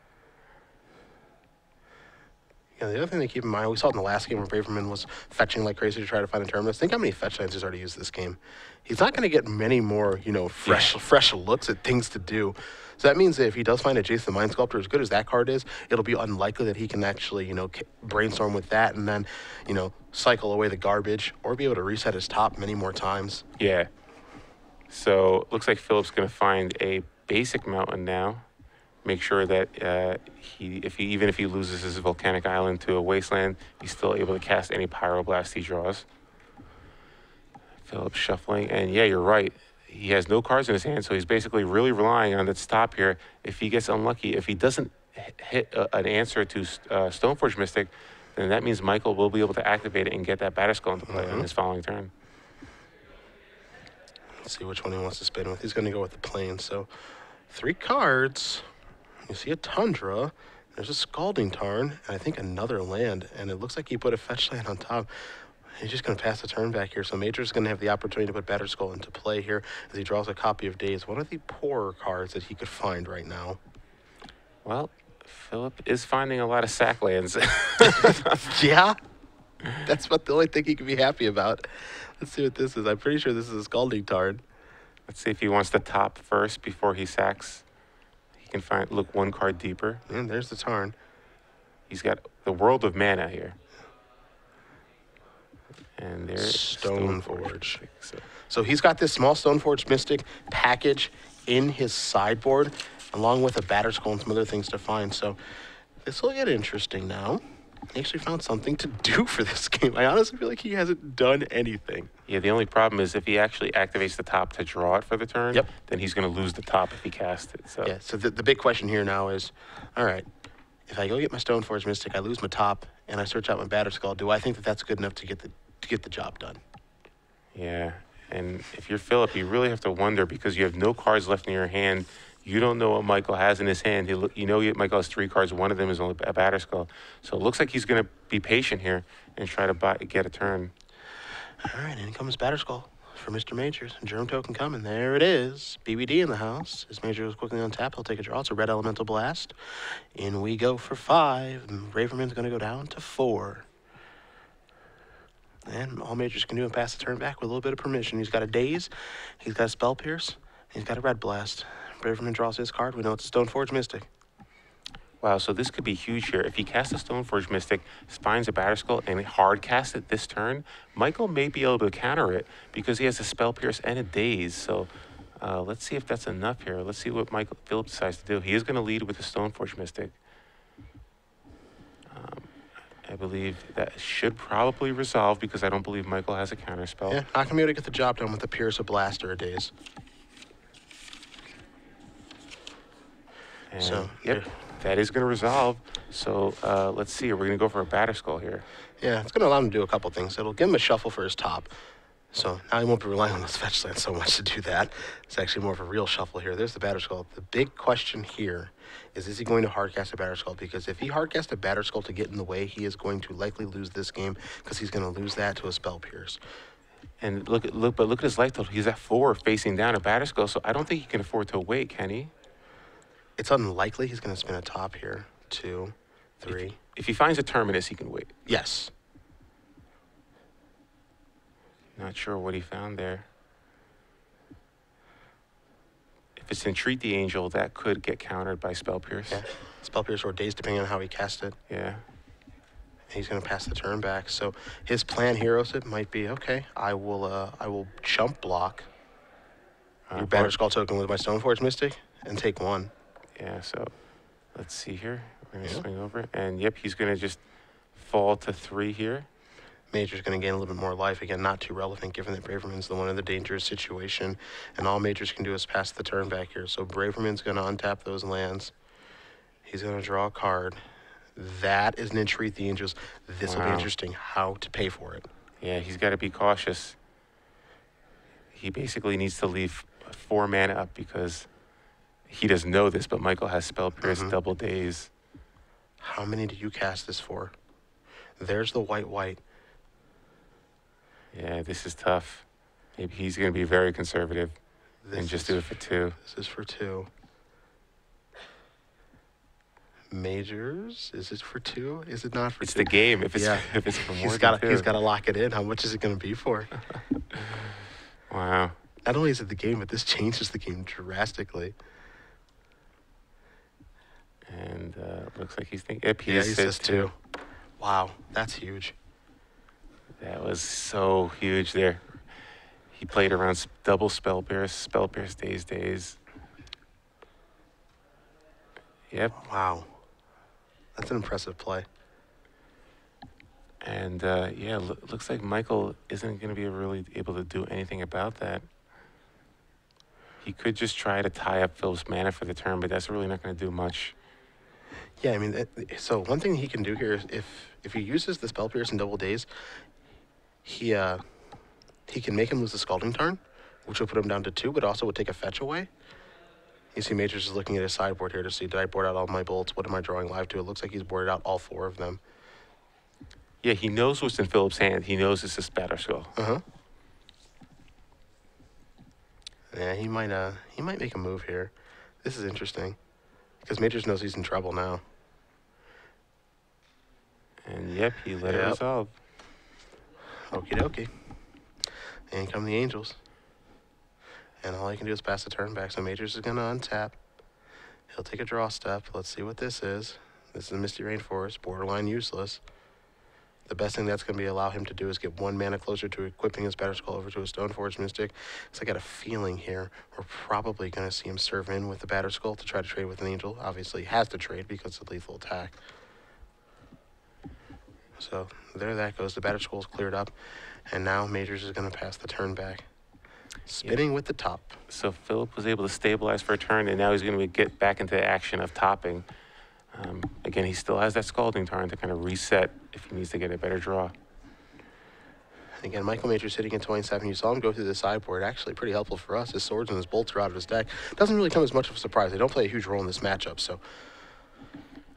Yeah, the other thing to keep in mind, we saw it in the last game where Braverman was fetching like crazy to try to find a Terminus. Think how many fetch lands he's already used this game. He's not going to get many more, fresh looks at things to do. So that means that if he does find a Jace the Mind Sculptor, as good as that card is, it'll be unlikely that he can actually, brainstorm with that and then, cycle away the garbage or be able to reset his top many more times. Yeah. So looks like Phillip's going to find a basic mountain now. Make sure that even if he loses his volcanic island to a wasteland, he's still able to cast any pyroblast he draws. Phillip shuffling, and yeah, you're right. He has no cards in his hand, so he's basically really relying on the top here. If he gets unlucky, if he doesn't hit an answer to Stoneforge Mystic, then that means Michael will be able to activate it and get that batterskull into play on his following turn. Let's see which one he wants to spin with. He's going to go with the plane. So 3 cards. You see a Tundra, there's a Scalding Tarn, and I think another land, and it looks like he put a fetch land on top. He's just going to pass the turn back here, so Major's going to have the opportunity to put Batterskull into play here as he draws a copy of Daze, one of the poorer cards that he could find right now. Well, Phillip is finding a lot of sack lands. Yeah, that's the only thing he can be happy about. Let's see what this is. I'm pretty sure this is a Scalding Tarn. Let's see if he wants to top first before he sacks. Can look 1 card deeper. And there's the Tarn. He's got the World of Mana here. And there's Stoneforge. So he's got this small Stoneforge Mystic package in his sideboard, along with a Batterskull and some other things to find. So this will get interesting now. He actually found something to do for this game. I honestly feel like he hasn't done anything. Yeah, the only problem is if he actually activates the top to draw it for the turn, Yep. then he's going to lose the top if he casts it. So yeah, so the big question here now is, all right, if I go get my Stoneforge Mystic, I lose my top, and I search out my Batterskull, do I think that that's good enough to get the job done? Yeah, and if you're Phillip, you really have to wonder because you have no cards left in your hand. You don't know what Michael has in his hand. Michael has 3 cards. One of them is only a Batterskull. So it looks like he's going to be patient here and try to get a turn. All right, in comes Batterskull for Mr. Majors. Germ token coming. There it is. BBD in the house. As Major goes quickly on tap, he'll take a draw. It's a red elemental blast. In we go for 5. Braverman's going to go down to 4. And all Majors can do is pass the turn back with a little bit of permission. He's got a Daze. He's got a Spell Pierce. He's got a Red Blast. Braverman draws his card. We know it's a Stoneforge Mystic. Wow, so this could be huge here. If he casts a Stoneforge Mystic, finds a Batterskull, and hard casts it this turn, Michael may be able to counter it because he has a Spell Pierce and a Daze. So let's see if that's enough here. Let's see what Phillip decides to do. He is going to lead with the Stoneforge Mystic. I believe that should probably resolve because I don't believe Michael has a counter spell. Yeah, not going to be able to get the job done with a Pierce, a Blast, or a Daze. And so, yep, that is going to resolve. So let's see. We're going to go for a Batterskull here. Yeah, it's going to allow him to do a couple things. It'll give him a shuffle for his top. So now he won't be relying on those fetch lands so much to do that. It's actually more of a real shuffle here. There's the Batterskull. The big question here is he going to hardcast a Batterskull? Because if he hardcasts a Batterskull to get in the way, he is going to likely lose this game because he's going to lose that to a Spell Pierce. And look at his life total. He's at 4 facing down a Batterskull, so I don't think he can afford to wait, can he? It's unlikely he's going to spin a top here. 2, 3. If he finds a Terminus, he can wait. Yes. Not sure what he found there. If it's Entreat the Angel, that could get countered by Spell Pierce. Yeah. Spell Pierce or Daze, depending on how he cast it. Yeah. And he's going to pass the turn back. So his plan here, Osip, might be, okay, I will chump block your Batterskull token with my Stoneforge Mystic and take 1. Yeah, so let's see here. We're going to swing over. And, yep, he's going to just fall to 3 here. Major's going to gain a little bit more life. Again, not too relevant given that Braverman's the one in the dangerous situation. And all Majors can do is pass the turn back here. So Braverman's going to untap those lands. He's going to draw a card. That is an Entreat the Angels. This will be interesting how to pay for it. Yeah, he's got to be cautious. He basically needs to leave 4 mana up because he doesn't know this, but Michael has Spell Pierce, Double Daze. How many do you cast this for? There's the white. Yeah, this is tough. Maybe he's going to be very conservative and just do it for 2. This is for 2. Majors, is it for 2? Is it not for 2? It's the game. If it's Yeah. if it's for more He's than got 2. he's got to lock it in. How much is it going to be for? Wow. Not only is it the game, but this changes the game drastically. And looks like he's thinking. Yep, he Yeah, just he said says 2. Wow, that's huge. That was so huge there. He played around double spell pierce, days. Yep. Wow, that's an impressive play. And yeah, looks like Michael isn't going to be really able to do anything about that. He could just try to tie up Phil's mana for the turn, but that's really not going to do much. Yeah, I mean, so one thing he can do here is if he uses the spell pierce in double days, he can make him lose the Scalding Tarn, which will put him down to 2, but also would take a fetch away. You see Majors is looking at his sideboard here to see, did I board out all my bolts? What am I drawing live to? It looks like he's boarded out all 4 of them. Yeah, he knows what's in Philip's hand. He knows it's this batterskull. Uh-huh. Yeah, he might make a move here. This is interesting, because Majors knows he's in trouble now. And yep, he let it resolve. Okie dokie. And come the Angels. And all I can do is pass the turn back. So Majors is going to untap. He'll take a draw step. Let's see what this is. This is a Misty Rainforest, borderline useless. The best thing that's going to be allow him to do is get 1 mana closer to equipping his Batterskull over to a Stoneforge Mystic. So I got a feeling here we're probably going to see him serve in with the Batterskull to try to trade with an Angel. Obviously, he has to trade because of lethal attack. So there that goes. The Batterskull's cleared up. And now Majors is going to pass the turn back. Spinning with the top. So Philip was able to stabilize for a turn, and now he's going to get back into the action of topping. Again, he still has that Scalding Tarn to kind of reset if he needs to get a better draw. Again, Michael Majors sitting at 27. You saw him go through the sideboard. Actually, pretty helpful for us. His swords and his bolts are out of his deck. Doesn't really come as much of a surprise. They don't play a huge role in this matchup, so.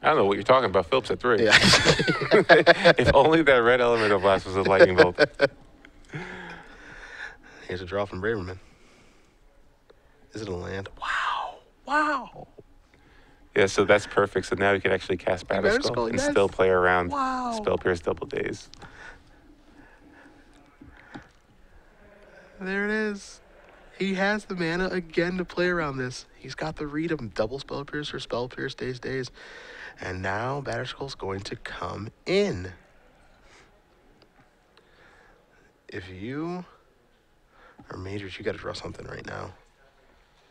I don't know what you're talking about. Philip's at 3. Yeah. If only that red elemental blast was a lightning bolt. Here's a draw from Braverman. Is it a land? Wow. Wow. Yeah, so that's perfect. So now we can actually cast Batterskull and still play around Spell Pierce double days. There it is. He has the mana again to play around this. He's got the read of double Spell Pierce or Spell Pierce days. And now Batterskull's going to come in. If you are Majors, you got to draw something right now.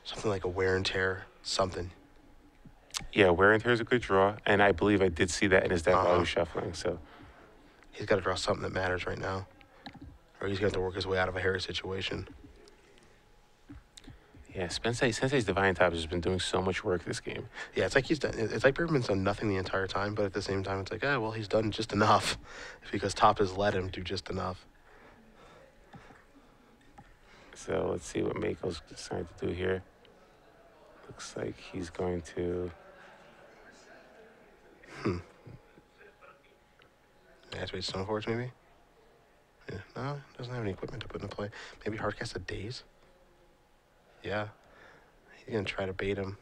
Something like a Wear and Tear, something. Yeah, Wear and Tear is a good draw, and I believe I did see that in his deck while he was shuffling. So he's got to draw something that matters right now, or he's going to have to work his way out of a hairy situation. yeah, Sensei's Divine Top has been doing so much work this game. Yeah, it's like he's done. It's like Braverman's done nothing the entire time, but at the same time, it's like, well, he's done just enough, because Top has let him do just enough. So let's see what Mako's decided to do here. Looks like he's going to. Activate Stoneforge, maybe? Yeah, no, doesn't have any equipment to put into play. Maybe Hardcast a Daze? Yeah. He's going to try to bait him.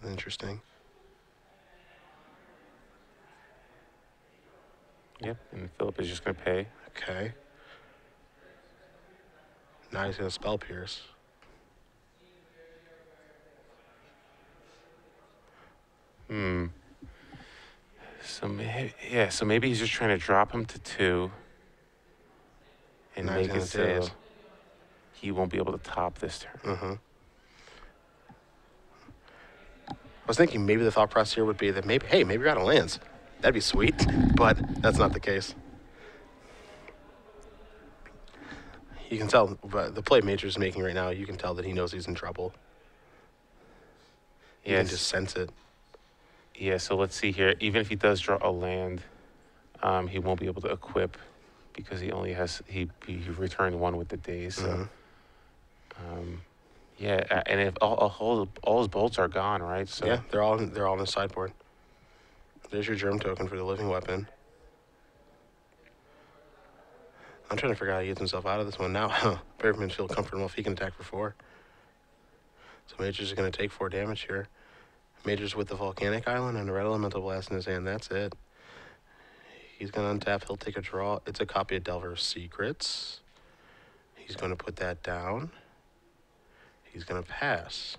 Interesting. Yep, and Philip is just going to pay. Okay. Now he's going to Spell Pierce. So maybe he's just trying to drop him to 2 and Now make he's it gonna so daze. he won't be able to top this turn. I was thinking maybe the thought process here would be that maybe you're out of lands. That'd be sweet, but that's not the case. You can tell by the play Majors is making right now, you can tell that he knows he's in trouble. You can just sense it. Yeah, so let's see here. Even if he does draw a land, he won't be able to equip because he only has he returned 1 with the daze. So, yeah, and if all his bolts are gone, right? So Yeah, they're all on the sideboard. There's your germ token for the living weapon. I'm trying to figure out how he gets himself out of this one now. Braverman feel comfortable if he can attack for 4. So Majors is going to take 4 damage here. Majors with the Volcanic Island and a Red Elemental Blast in his hand. That's it. He's going to untap. He'll take a draw. It's a copy of Delver's Secrets. He's going to put that down. He's going to pass.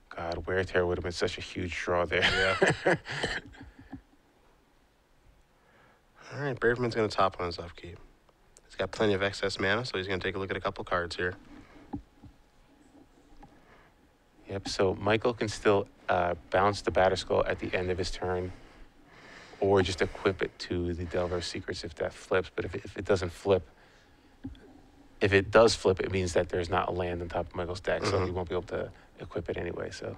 God, Wear Tear would have been such a huge draw there. Yeah. All right, Braverman's going to top on his upkeep. He's got plenty of excess mana, so he's going to take a look at a couple cards here. Yep, so Michael can still bounce the Batterskull at the end of his turn, or just equip it to the Delver's Secrets if that flips. But if it doesn't flip, if it does flip, it means that there's not a land on top of Michael's deck, so he won't be able to equip it anyway. So,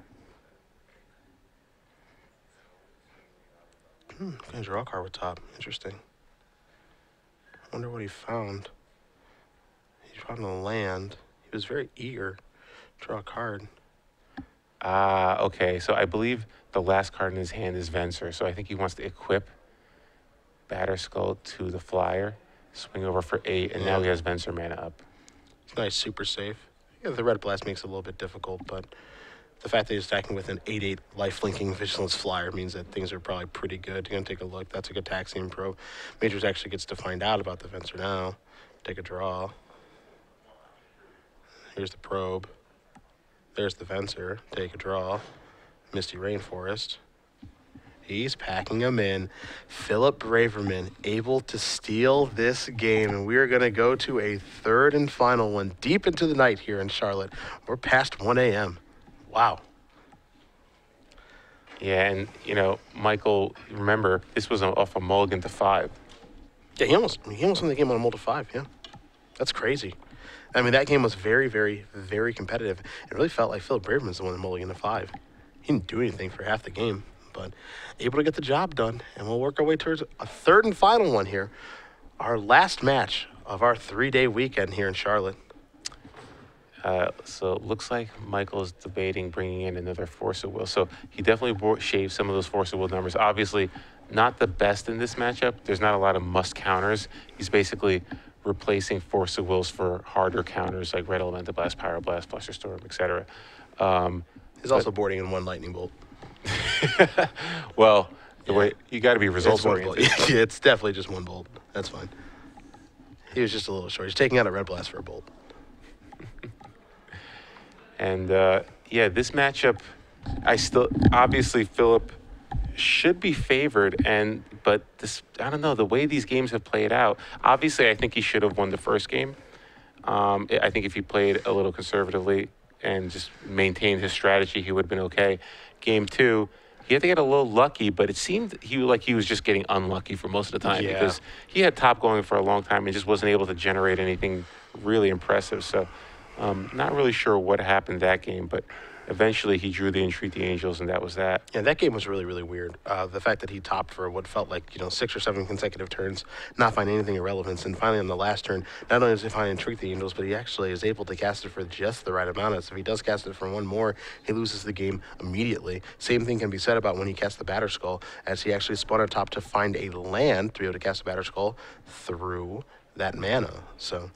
Going to draw a card with top. Interesting. I wonder what he found. He found a land. He was very eager to draw a card. okay. So I believe the last card in his hand is Venser. So I think he wants to equip Batterskull to the flyer, swing over for 8, and now he has Venser mana up. It's nice, super safe. Yeah, the red blast makes it a little bit difficult, but the fact that he's attacking with an 8/8 life-linking Vigilance Flyer means that things are probably pretty good. You're going to take a look. That's a good Taxian Probe. Majors actually gets to find out about the Venser now. Take a draw. Here's the Probe. There's the Venser. Take a draw. Misty Rainforest. He's packing them in. Phillip Braverman able to steal this game. And we are going to go to a third and final one deep into the night here in Charlotte. We're past 1 a.m. Wow. Yeah, and, you know, Michael, remember, this was off a mulligan to 5. Yeah, he almost won the game on a multi 5, yeah. That's crazy. I mean, that game was very, very, very competitive. It really felt like Phillip Braverman's the one that mulligan to 5. He didn't do anything for half the game, but able to get the job done. And we'll work our way towards a third and final one here. Our last match of our 3-day weekend here in Charlotte. So it looks like Michael's debating bringing in another Force of Will. So he definitely shaved some of those Force of Will numbers. Obviously, not the best in this matchup. There's not a lot of must counters. He's basically replacing Force of Wills for harder counters like Red Elemental Blast, Pyroblast, Flusterstorm, etc. He's also boarding in 1 Lightning Bolt. Well, the way you got to be results It's 1 oriented. bolt. Yeah, it's definitely just 1 bolt. That's fine. He was just a little short. He's taking out a Red Blast for a bolt. And yeah, this matchup, obviously Phillip should be favored, but this, I don't know, the way these games have played out, obviously I think he should have won the first game. I think if he played a little conservatively and just maintained his strategy, he would have been okay. Game 2, he had to get a little lucky, but it seemed he was just getting unlucky for most of the time because he had top going for a long time and just wasn't able to generate anything really impressive. So not really sure what happened that game, but eventually he drew the Entreat the Angels, and that was that. Yeah, that game was really, really weird. The fact that he topped for what felt like, 6 or 7 consecutive turns, not find anything of relevance, and finally on the last turn, not only does he find Entreat the Angels, but he actually is able to cast it for just the right amount. So if he does cast it for 1 more, he loses the game immediately. Same thing can be said about when he cast the Batterskull, as he actually spun on top to find a land to be able to cast the Batterskull through that mana. So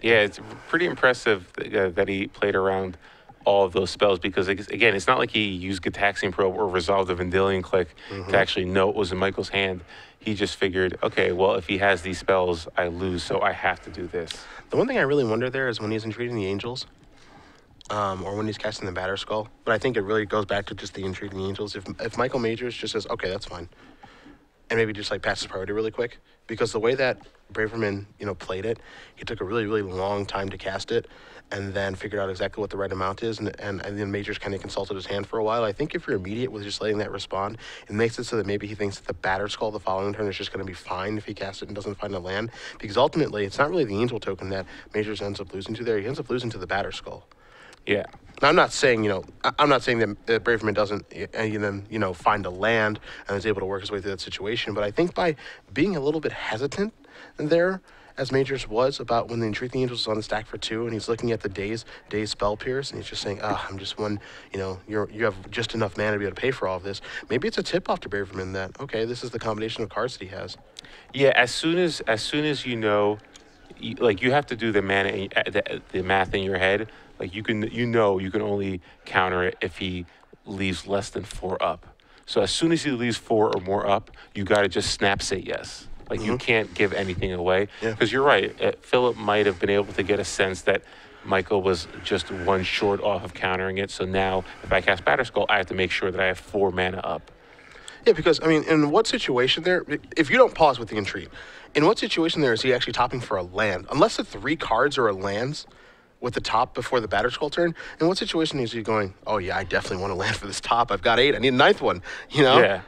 yeah, it's pretty impressive that he played around all of those spells because, again, it's not like he used Gitaxian Probe or resolved the Vendilion clique to actually know what was in Michael's hand. He just figured, okay, well, if he has these spells, I lose, so I have to do this. The one thing I really wonder there is when he's entreating the Angels, or when he's casting the Batterskull, but I think it really goes back to just the entreating the Angels. If Michael Majors just says, okay, that's fine, and maybe just like passes priority really quick, because the way that Braverman, played it, he took a really, really long time to cast it, and then figured out exactly what the right amount is, and then Majors kind of consulted his hand for a while. I think if you're immediate with just letting that respond, it makes it so that maybe he thinks that the Batterskull the following turn is just going to be fine if he casts it and doesn't find a land, because ultimately it's not really the Angel token that Majors ends up losing to there. He ends up losing to the Batterskull. Yeah. Now, I'm not saying that Braverman doesn't, find a land and is able to work his way through that situation. But I think by being a little bit hesitant there, as Majors was about when the Entreat the Angels is on the stack for 2, and he's looking at the Daze Spell Pierce, and he's just saying, I'm just one, you have just enough mana to be able to pay for all of this. Maybe it's a tip off to Braverman that, okay, this is the combination of cards that he has. Yeah, as soon as you know, you have to do the math in your head. Like you can only counter it if he leaves less than 4 up. So as soon as he leaves 4 or more up, you got to just snap say yes. Like you can't give anything away. Because you're right. Phillip might have been able to get a sense that Michael was just 1 short off of countering it. So now if I cast Batterskull, I have to make sure that I have 4 mana up. Yeah, because, I mean, in what situation there, if you don't pause with the Entreat, in what situation there is he actually topping for a land? Unless the 3 cards are a lands with the top before the Batterskull turn, in what situation is he going, oh, yeah, I definitely want to land for this top. I've got 8. I need a 9th one, you know? Yeah.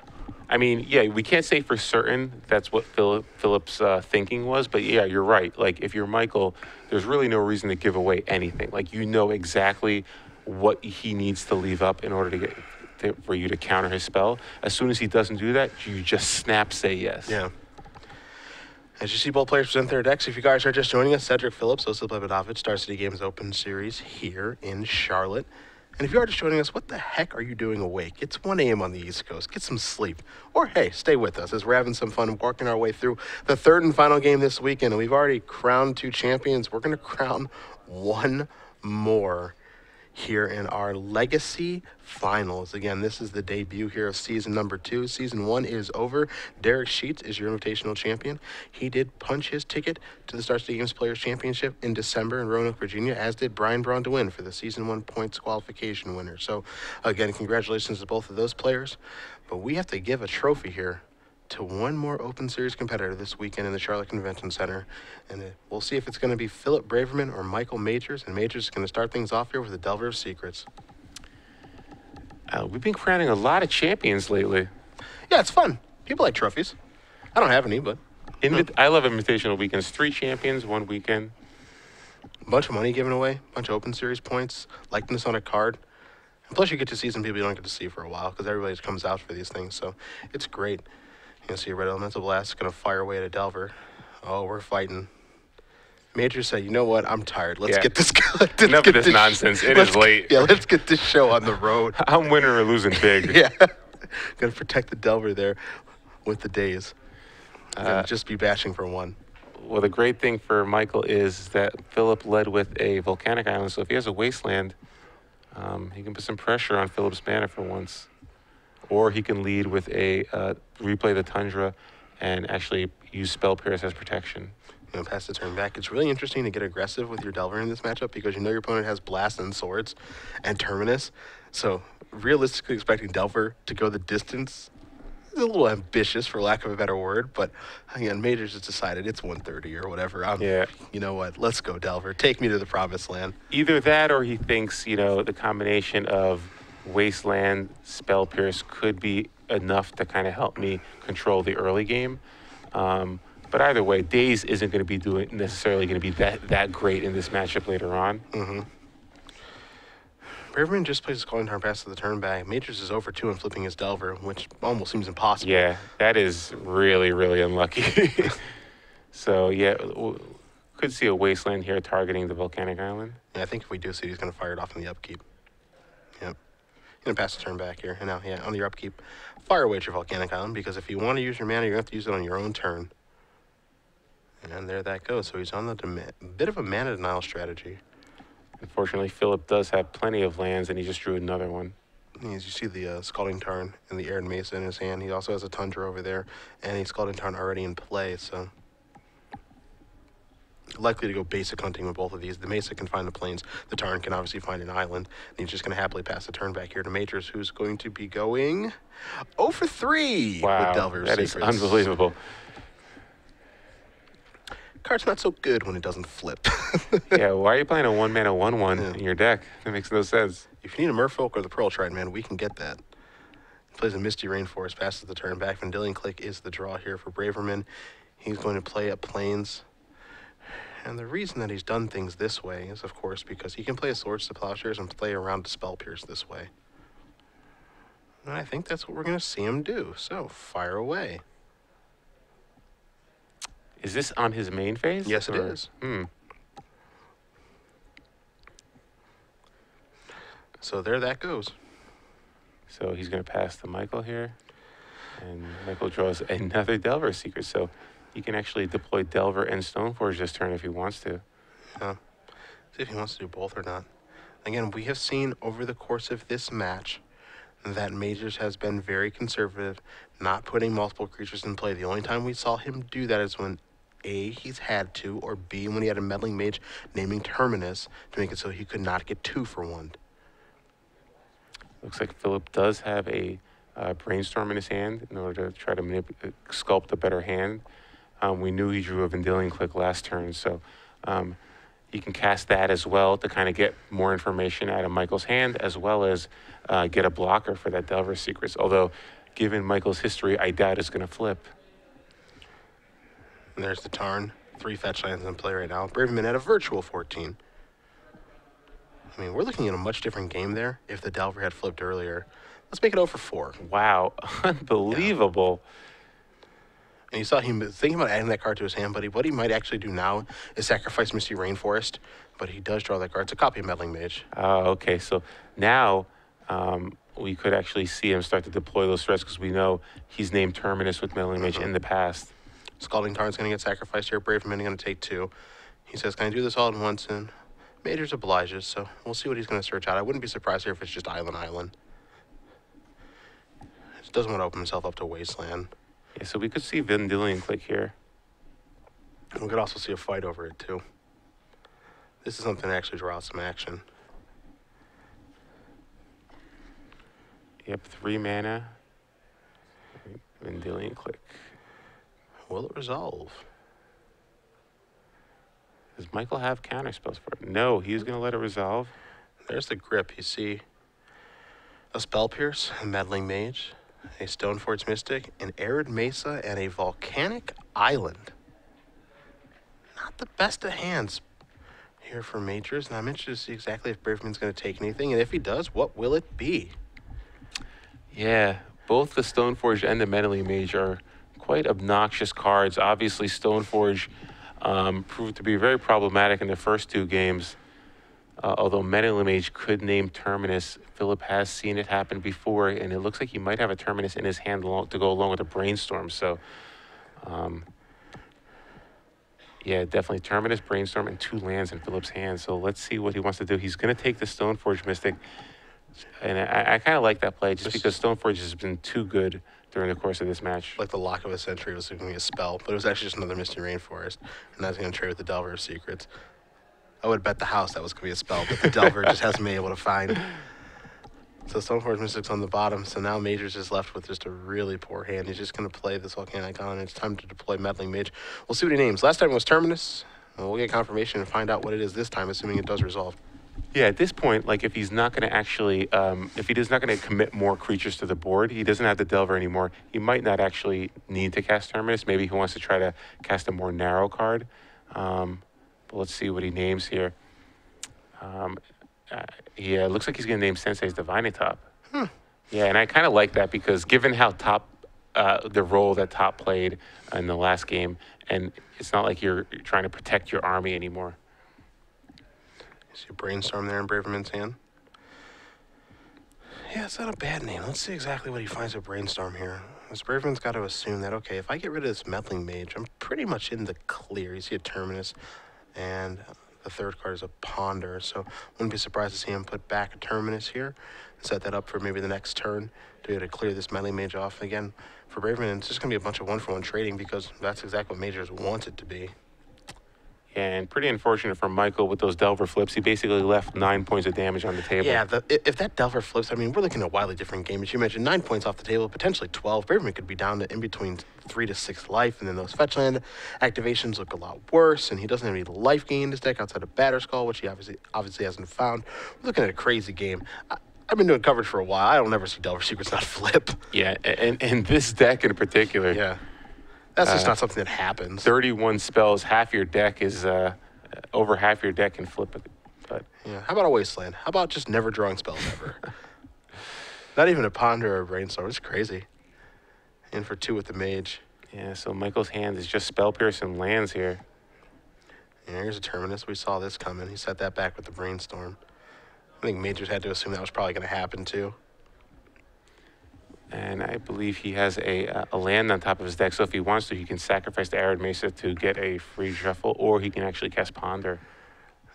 I mean, yeah, we can't say for certain that's what Phillip's thinking was, but yeah, you're right. Like, if you're Michael, there's really no reason to give away anything. Like, you know exactly what he needs to leave up in order to get for you to counter his spell. As soon as he doesn't do that, you just snap say yes. Yeah. As you see both players present their decks, if you guys are just joining us, Cedric Phillips, Osil Plebedovich, Star City Games Open Series here in Charlotte. And if you are just joining us, what the heck are you doing awake? It's 1 a.m. on the East Coast. Get some sleep. Or, hey, stay with us as we're having some fun working our way through the 3rd and final game this weekend. And we've already crowned 2 champions. We're going to crown 1 more here in our Legacy Finals. Again, this is the debut here of season number 2. Season 1 is over. Derek Sheets is your invitational champion. He did punch his ticket to the Star City Games Players Championship in December in Roanoke, Virginia, as did Brian Braun for the season 1 points qualification winner. So, again, congratulations to both of those players. But we have to give a trophy here to 1 more Open Series competitor this weekend in the Charlotte Convention Center. And we'll see if it's going to be Phillip Braverman or Michael Majors. And Majors is going to start things off here with the Delver of Secrets. We've been crowning a lot of champions lately. Yeah, it's fun. People like trophies. I don't have any, but... I love invitational weekends. 3 champions, 1 weekend. A bunch of money given away. A bunch of Open Series points. Likeness on a card. And plus you get to see some people you don't get to see for a while because everybody comes out for these things. So it's great. You can see a Red Elemental Blast is going to fire away at a Delver. Oh, we're fighting. Major said, you know what? I'm tired. Let's get this going. Enough of this nonsense. It is late. Yeah, let's get this show on the road. I'm winning or losing big. Yeah. Going to protect the Delver there with the days. Just be bashing for 1. Well, the great thing for Michael is that Phillip led with a volcanic island. So if he has a wasteland, he can put some pressure on Phillip's mana for once. Or he can lead with a replay the Tundra and actually use Spell Pierce as protection. You know, pass the turn back. It's really interesting to get aggressive with your Delver in this matchup because you know your opponent has Blast and Swords and Terminus. So realistically expecting Delver to go the distance is a little ambitious, for lack of a better word. But again, Majors has decided it's 130 or whatever. You know what? Let's go, Delver. Take me to the promised land. Either that or he thinks, you know, the combination of Wasteland, Spell Pierce could be enough to kind of help me control the early game. But either way, Daze isn't going to be necessarily going to be that great in this matchup later on. Braverman just plays his calling turn pass to the turn back. Majors is 0-2 and flipping his Delver, which almost seems impossible. Yeah, that is really, really unlucky. So, yeah, could see a Wasteland here targeting the Volcanic Island. Yeah, I think if we do see, he's going to fire it off in the upkeep. Yep. Going to pass the turn back here. And now, yeah, on your upkeep, fire away at your Volcanic Island, because if you want to use your mana, you have to use it on your own turn. And there that goes. So he's on the bit of a mana denial strategy. Unfortunately, Phillip does have plenty of lands, and he just drew another one. As you see the Scalding Tarn and the Arid Mesa in his hand, he also has a Tundra over there, and a Scalding Tarn already in play, so... likely to go basic hunting with both of these. The Mesa can find the plains. The Tarn can obviously find an island. And he's just going to happily pass the turn back here to Majors, who's going to be going 0-3 with Delver's That is Secrets. unbelievable. Card's not so good when it doesn't flip. Yeah, why are you playing a 1-mana 1/1 in your deck? That makes no sense. If you need a Merfolk or the Pearl Trident, man, we can get that. He plays a Misty Rainforest, passes the turn back. Vendilion Clique is the draw here for Braverman. He's going to play up Plains. And the reason that he's done things this way is, of course, because he can play a Swords to Plowshares and play around to Spell Pierce this way. And I think that's what we're going to see him do. So, fire away. Is this on his main phase? Yes, it is. So there that goes. So he's going to pass to Michael here. And Michael draws another Delver Secret. So he can actually deploy Delver and Stoneforge this turn if he wants to. See if he wants to do both or not. Again, we have seen over the course of this match that Majors has been very conservative, not putting multiple creatures in play. The only time we saw him do that is when A, he's had to, or B, when he had a Meddling Mage naming Terminus to make it so he could not get 2 for 1. Looks like Phillip does have a brainstorm in his hand in order to try to sculpt a better hand. We knew he drew a Vendilion clique last turn, so he can cast that as well to kind of get more information out of Michael's hand, as well as get a blocker for that Delver's Secrets. Although, given Michael's history, I doubt it's going to flip. And there's the Tarn. 3 fetch lands in play right now. Braverman at a virtual 14. I mean, we're looking at a much different game there if the Delver had flipped earlier. Let's make it 0 for 4. Wow, unbelievable. Yeah. And you saw him thinking about adding that card to his hand, but what he might actually do now is sacrifice Misty Rainforest, but he does draw that card. It's a copy of Meddling Mage. Okay, so now we could actually see him start to deploy those threats because we know he's named Terminus with Meddling Mage in the past. Scalding Tarn's going to get sacrificed here. Braverman is going to take 2. He says, can I do this all at once? And Majors obliges, so we'll see what he's going to search out. I wouldn't be surprised here if it's just Island. He doesn't want to open himself up to Wasteland. Yeah, so we could see Vendilion clique here. And we could also see a fight over it, too. This is something to actually draw out some action. Yep, 3 mana. Vendilion clique. Will it resolve? Does Michael have counter spells for it? No, he's going to let it resolve. There's the grip. You see a Spell Pierce, a Meddling Mage, a Stoneforge Mystic, an Arid Mesa, and a Volcanic Island. Not the best of hands here for Majors, and I'm interested to see exactly if Braverman's going to take anything, and if he does, what will it be? Yeah, both the Stoneforge and the Meddling Mage are quite obnoxious cards. Obviously, Stoneforge proved to be very problematic in the first 2 games. Although Meddling Mage could name Terminus, Phillip has seen it happen before, and it looks like he might have a Terminus in his hand to go along with a Brainstorm. So, yeah, definitely Terminus, Brainstorm, and 2 lands in Phillip's hand. So let's see what he wants to do. He's going to take the Stoneforge Mystic, and I kind of like that play just because Stoneforge has been too good during the course of this match. Like the Lock of a Century was going to be a spell, but it was actually just another Misty Rainforest, and I was going to trade with the Delver of Secrets. I would bet the house that was going to be a spell, but the Delver just hasn't been able to find. So Stoneforge Mystic's on the bottom, so now Major's is left with just a really poor hand. He's just going to play this Volcanic Island, and it's time to deploy Meddling Mage. We'll see what he names. Last time it was Terminus, and we'll get confirmation and find out what it is this time, assuming it does resolve. Yeah, at this point, like if he's not going to actually, if he is not going to commit more creatures to the board, he doesn't have the Delver anymore. He might not actually need to cast Terminus. Maybe he wants to try to cast a more narrow card. But let's see what he names here. Yeah, it looks like he's going to name Sensei's Divinatop. Yeah, and I kind of like that because given how the role that Top played in the last game, and it's not like you're trying to protect your army anymore. You see Brainstorm there in Braverman's hand. Yeah, it's not a bad name. Let's see exactly what he finds with Brainstorm here. Because Braverman's got to assume that, okay, if I get rid of this Meddling Mage, I'm pretty much in the clear. You see a Terminus, and the 3rd card is a Ponder, so wouldn't be surprised to see him put back a Terminus here and set that up for maybe the next turn to be able to clear this Meddling Mage off again. For Braverman, it's just going to be a bunch of 1-for-1 trading because that's exactly what Majors wants it to be. And pretty unfortunate for Michael with those Delver flips. He basically left 9 points of damage on the table. Yeah, if that Delver flips, I mean, we're looking at a wildly different game. As you mentioned, 9 points off the table, potentially 12. Braverman could be down to in between 3 to 6 life, and then those fetch land activations look a lot worse, and he doesn't have any life gain in his deck outside of Batterskull, which he obviously hasn't found. We're looking at a crazy game. I've been doing coverage for a while. I don't ever see Delver Secrets not flip. Yeah, and this deck in particular. Yeah. That's just not something that happens. 31 spells, half your deck is... over half your deck can flip it. But yeah, how about a Wasteland? How about just never drawing spells ever? Not even a Ponder or a Brainstorm. It's crazy. In for 2 with the Mage. Yeah, so Michael's hand is just Spell Pierce and lands here. Yeah, here's a Terminus. We saw this coming. He set that back with the Brainstorm. I think Majors had to assume that was probably going to happen too. And I believe he has a land on top of his deck, so if he wants to, he can sacrifice the Arid Mesa to get a free shuffle, or he can actually cast Ponder.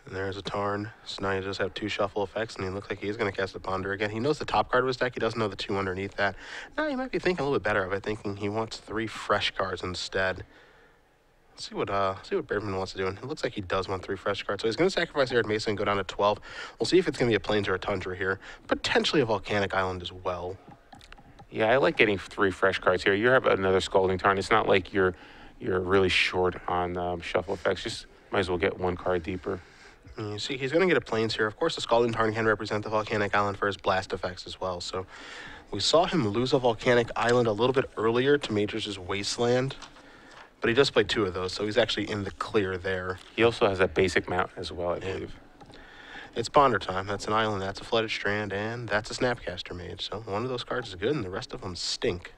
And there's a Tarn. So now he does have 2 shuffle effects, and he looks like he's going to cast a Ponder again. He knows the top card of his deck. He doesn't know the 2 underneath that. Now he might be thinking a little bit better of it, thinking he wants 3 fresh cards instead. Let's see what Braverman wants to do. And it looks like he does want 3 fresh cards. So he's going to sacrifice Arid Mason and go down to 12. We'll see if it's going to be a Plains or a Tundra here. Potentially a Volcanic Island as well. Yeah, I like getting 3 fresh cards here. You have another Scalding Tarn. It's not like you're really short on shuffle effects. Just might as well get 1 card deeper. And you see, he's going to get a Plains here. Of course, the Scalding Tarn can represent the Volcanic Island for his blast effects as well. So we saw him lose a Volcanic Island a little bit earlier to Majors' Wasteland. But he does play 2 of those, so he's actually in the clear there. He also has a basic mount as well, I believe. It's Ponder time. That's an island, that's a Flooded Strand, and that's a Snapcaster Mage. So one of those cards is good, and the rest of them stink.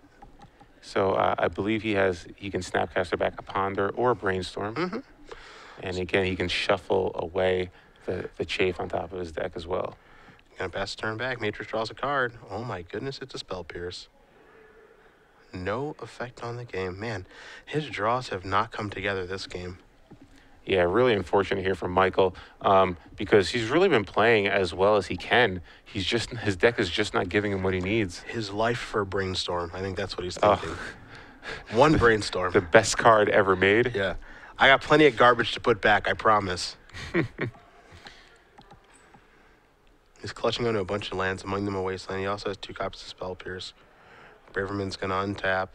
So I believe he can Snapcaster back a Ponder or a Brainstorm. Mm-hmm. And again, he can shuffle away the chafe on top of his deck as well. Gonna pass the turn back. Matrix draws a card. Oh my goodness, it's a Spell Pierce. No effect on the game. Man, his draws have not come together this game. Yeah, really unfortunate here for Michael because he's really been playing as well as he can. His deck is just not giving him what he needs. His life for a Brainstorm. I think that's what he's thinking. One Brainstorm. The best card ever made. Yeah. I got plenty of garbage to put back, I promise. He's clutching onto a bunch of lands, among them a Wasteland. He also has 2 copies of Spell Pierce. Braverman's going to untap.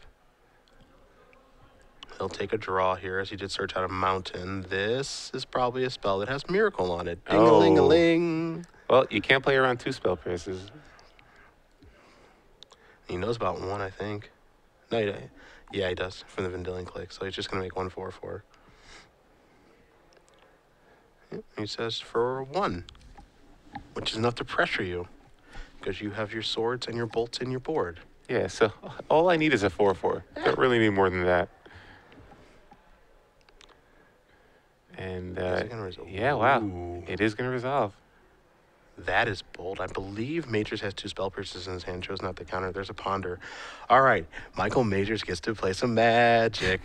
He'll take a draw here as he did search out a mountain. This is probably a spell that has Miracle on it. Ding-a-ling-a-ling. Well, you can't play around 2 Spell Pierces. He knows about 1, I think. No, yeah, he does, from the Vendilion clique. So he's just going to make 1 4/4. He says for 1, which is enough to pressure you, because you have your swords and your bolts in your board. Yeah, so all I need is a 4/4. Don't really need more than that. And yeah, wow, Ooh. it is going to resolve. That is bold. I believe Majors has 2 Spell Pierces in his hand, chose not to counter. There's a Ponder. All right, Michael Majors gets to play some Magic.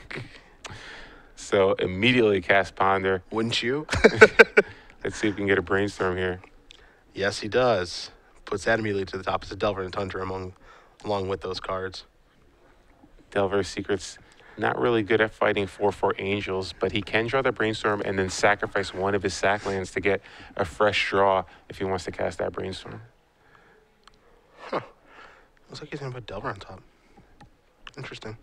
So immediately cast Ponder. Wouldn't you? Let's see if we can get a Brainstorm here. Yes, he does. Puts that immediately to the top. It's a Delver and Tundra along with those cards. Delver's Secret's not really good at fighting 4/4 Angels, but he can draw the Brainstorm and then sacrifice 1 of his sack lands to get a fresh draw if he wants to cast that Brainstorm. Huh. Looks like he's going to put Delver on top. Interesting.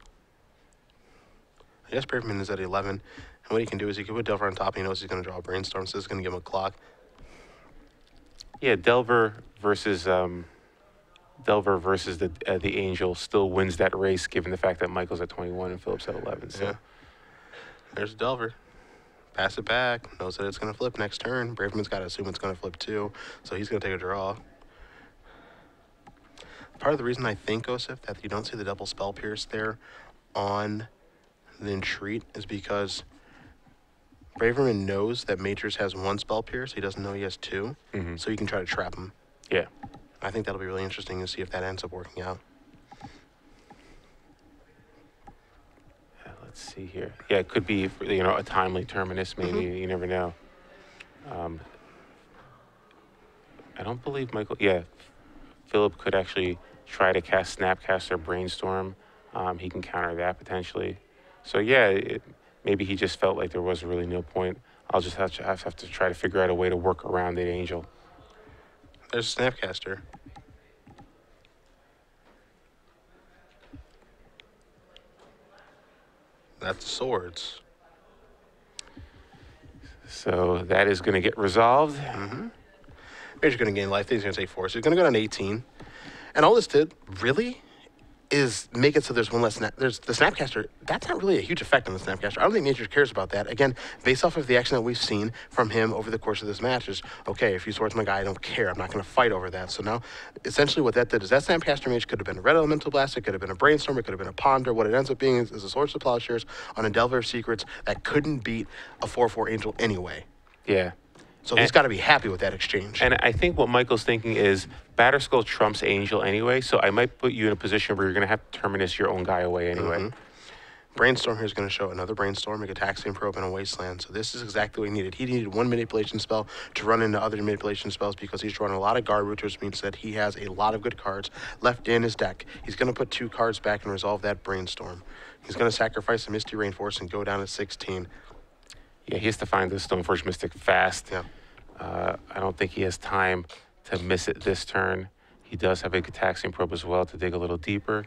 I guess Braverman is at 11. And what he can do is he can put Delver on top. And he knows he's going to draw a Brainstorm, so this is going to give him a clock. Yeah, Delver versus the Angel still wins that race, given the fact that Michael's at 21 and Phillip's at 11. So. Yeah. There's Delver. Pass it back. Knows that it's going to flip next turn. Braverman's got to assume it's going to flip too, so he's going to take a draw. Part of the reason I think, Osif, that you don't see the double Spell Pierce there on the Entreat is because Braverman knows that Majors has 1 Spell Pierce. He doesn't know he has 2, so you can try to trap him. Yeah. I think that'll be really interesting to see if that ends up working out. Let's see here. Yeah, it could be, a timely Terminus, maybe. You never know. I don't believe Michael... Yeah, Phillip could actually try to cast Snapcaster Brainstorm. He can counter that potentially. So, yeah, maybe he just felt like there was really no point. I'll just have to try to figure out a way to work around the Angel. There's a Snapcaster. That's swords. So that is going to get resolved. Major's going to gain life. He's going to take 4. So he's going to go down to 18. And all this did, really, is make it so there's 1 less there's the Snapcaster. That's not really a huge effect on the Snapcaster. I don't think Major cares about that. Again, based off of the action that we've seen from him over the course of this match is, okay, if you swords my guy, I don't care. I'm not going to fight over that. So now, essentially what that did is that Snapcaster Mage could have been a Red Elemental Blast, it could have been a Brainstorm, it could have been a Ponder. What it ends up being is a Swords to Plowshares on a Delver of Secrets that couldn't beat a 4/4 Angel anyway. Yeah. So he's got to be happy with that exchange. And I think what Michael's thinking is Batterskull trumps Angel anyway, so I might put you in a position where you're going to have to Terminus your own guy away anyway. Brainstorm here is going to show another Brainstorm, a Gataxian Probe, and a Wasteland. So this is exactly what he needed. He needed one manipulation spell to run into other manipulation spells because he's running a lot of garbage, which means that he has a lot of good cards left in his deck. He's going to put 2 cards back and resolve that Brainstorm. He's going to sacrifice a Misty Rainforest and go down to 16. Yeah, he has to find the Stoneforge Mystic fast. Yeah. I don't think he has time to miss it this turn. He does have a Gataxian Probe as well to dig a little deeper.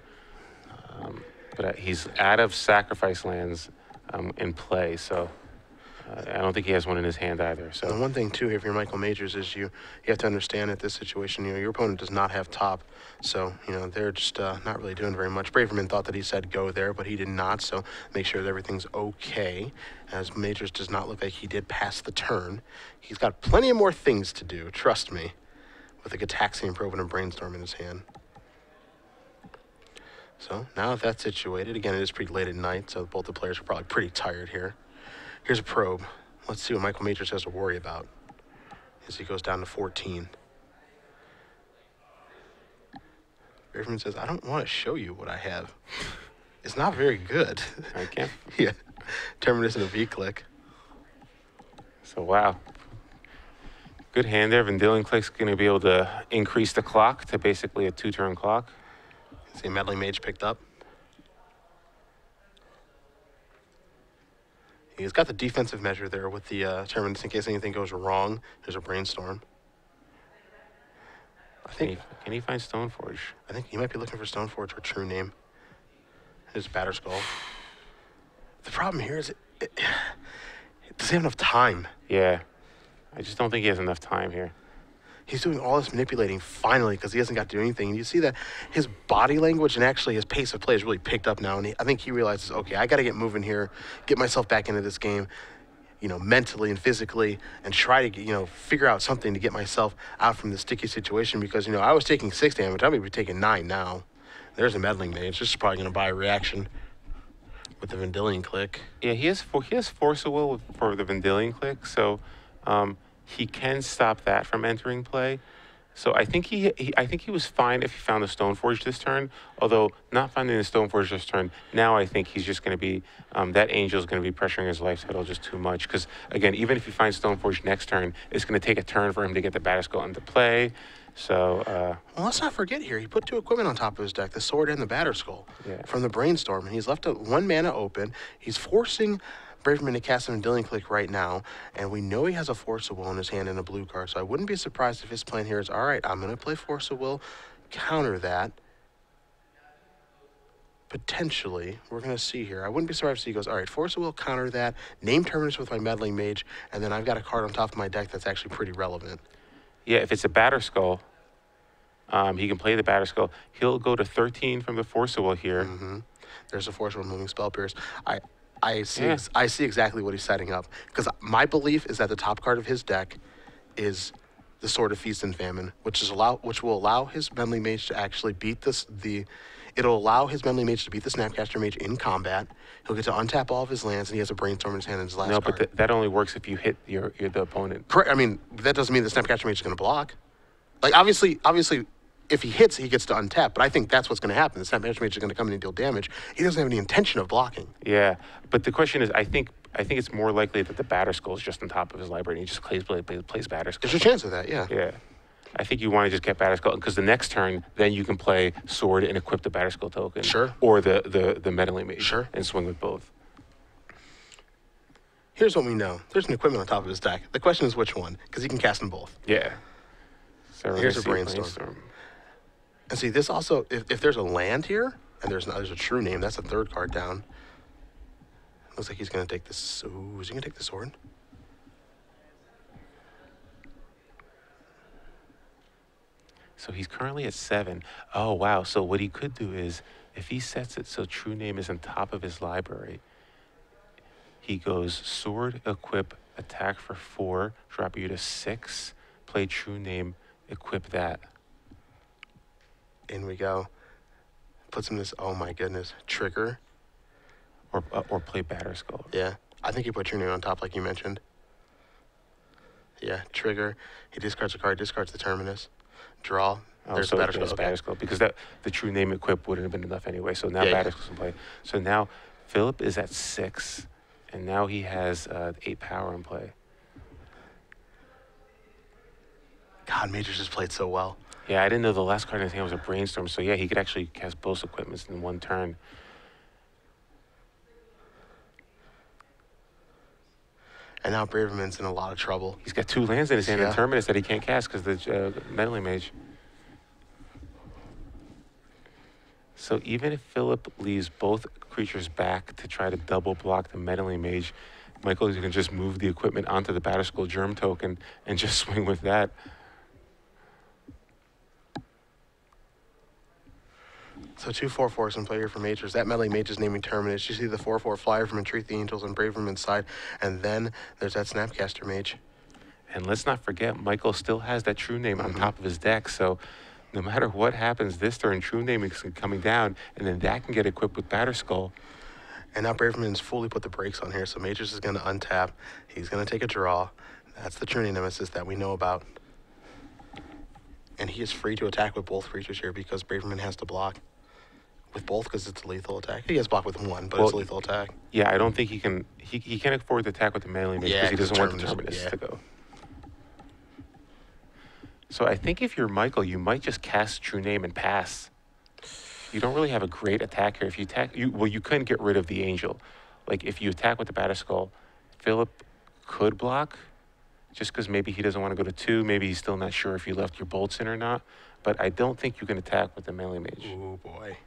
But he's out of sacrifice lands in play, so I don't think he has one in his hand either. So the one thing too, if you're Michael Majors, is you have to understand at this situation, your opponent does not have top, so they're just not really doing very much. Braverman thought that he said go there, but he did not. So make sure that everything's okay. As Majors does not look like he did pass the turn. He's got plenty of more things to do. Trust me, with a Gataxian Probe and a Brainstorm in his hand. So now that that's situated, again, it is pretty late at night, so both the players are probably pretty tired here. Here's a probe. Let's see what Michael Majors has to worry about as he goes down to 14. Braverman says, I don't want to show you what I have. It's not very good. okay. Yeah. Terminus and a V-click. So wow. Good hand there. Vendilion click's going to be able to increase the clock to basically a 2-turn clock. See Meddling Mage picked up. He's got the defensive measure there with the Terminus in case anything goes wrong. There's a Brainstorm. I think. Can he find Stoneforge? I think he might be looking for Stoneforge or True Name. There's Batterskull. The problem here is it doesn't have enough time. Yeah. I just don't think he has enough time here. He's doing all this manipulating finally because he hasn't got to do anything. And you see that his body language and actually his pace of play is really picked up now. And I think he realizes, okay, I got to get moving here, get myself back into this game, mentally and physically, and try to, figure out something to get myself out from the sticky situation because, I was taking 6 damage. I'm going to be taking 9 now. There's a Meddling Mage. This is probably going to buy a reaction with the Vendilion click. Yeah, he has Force of Will for the Vendilion click, so he can stop that from entering play. So I think he was fine if he found the Stoneforge this turn, although not finding the Stoneforge this turn, now I think he's just going to be, that Angel's going to be pressuring his life total just too much. Because, again, even if he finds Stoneforge next turn, it's going to take a turn for him to get the Batterskull into play. So, well, let's not forget here, he put 2 equipment on top of his deck, the Sword and the Batterskull from the Brainstorm, and he's left 1 mana open. He's forcing Braverman to cast a Vendilion click right now, and we know he has a Force of Will in his hand and a blue card, so I wouldn't be surprised if his plan here is, all right, I'm going to play Force of Will, counter that. Potentially, we're going to see here. I wouldn't be surprised if he goes, all right, Force of Will, counter that, name Terminus with my Meddling Mage, and then I've got a card on top of my deck that's actually pretty relevant. Yeah, if it's a Batterskull, he can play the Batterskull. He'll go to 13 from the Force of Will here. Mm-hmm. There's a Force of Will moving Spell Pierce. I see exactly what he's setting up because my belief is that the top card of his deck is the Sword of Feast and Famine, which will allow his Meddling Mage to actually beat it'll allow his Meddling Mage to beat the Snapcaster Mage in combat. He'll get to untap all of his lands, and he has a Brainstorm in his hand in his last card. No, but that only works if you hit the opponent. Correct. I mean, that doesn't mean the Snapcaster Mage is going to block. Like, obviously, if he hits, he gets to untap, but I think that's what's going to happen. The Snapcaster Mage is going to come in and deal damage. He doesn't have any intention of blocking. Yeah, but the question is, I think it's more likely that the Batterskull is just on top of his library, and he just plays Batterskull. There's a chance of that, yeah. Yeah. I think you want to just get Batterskull, because the next turn, then you can play Sword and equip the Batterskull token. Sure. Or the Meddling Mage. Sure. And swing with both. Here's what we know. There's an equipment on top of his deck. The question is which one, because he can cast them both. Yeah. So here's a Brainstorm. And see, this also, if there's a land here, and there's a True Name, that's a 3rd card down. Looks like he's going to take this. Ooh, is he going to take the Sword? So he's currently at 7. Oh, wow. So what he could do is, if he sets it so True Name is on top of his library, he goes Sword, equip, attack for 4, drop you to 6, play True Name, equip that. In we go. Puts him this, oh my goodness, trigger. Or play Batterskull. Yeah, I think he put True Name on top like you mentioned. Yeah, trigger. He discards a card, discards the Terminus. Draw. There's so Batterskull. Batterskull, because the True Name equip wouldn't have been enough anyway. So now Batterskull's in play. So now Phillip is at 6, and now he has 8 power in play. God, Majors just played so well. Yeah, I didn't know the last card in his hand was a Brainstorm, so yeah, he could actually cast both equipments in one turn. And now Braverman's in a lot of trouble. He's got 2 lands in his hand Yeah. and Terminus that he can't cast because the Meddling Mage. So even if Phillip leaves both creatures back to try to double block the Meddling Mage, Michael is going to just move the equipment onto the Batterskull Germ token and just swing with that. So 2 4/4s in play here for Majors. That Meddling Mage is naming Terminus. You see the 4/4 flyer from Entreat the Angels on Braverman's side. And then there's that Snapcaster Mage. And let's not forget, Michael still has that True Name on top of his deck. So no matter what happens this turn, True Name is coming down, and then that can get equipped with Batterskull. And now Braverman's fully put the brakes on here. So Majors is going to untap. He's going to take a draw. That's the True Name Nemesis that we know about. And he is free to attack with both creatures here because Braverman has to block. With both because it's a lethal attack. He has block with one, but it's a lethal attack. Yeah, I don't think he can. He can't afford to attack with the Meddling Mage because he doesn't want the Terminus to go. So I think if you're Michael, you might just cast True Name and pass. You don't really have a great attack here. If you attack, you couldn't get rid of the Angel. Like if you attack with the Batterskull, Phillip could block, just because maybe he doesn't want to go to 2. Maybe he's still not sure if you left your bolts in or not. But I don't think you can attack with the Meddling Mage. Oh boy.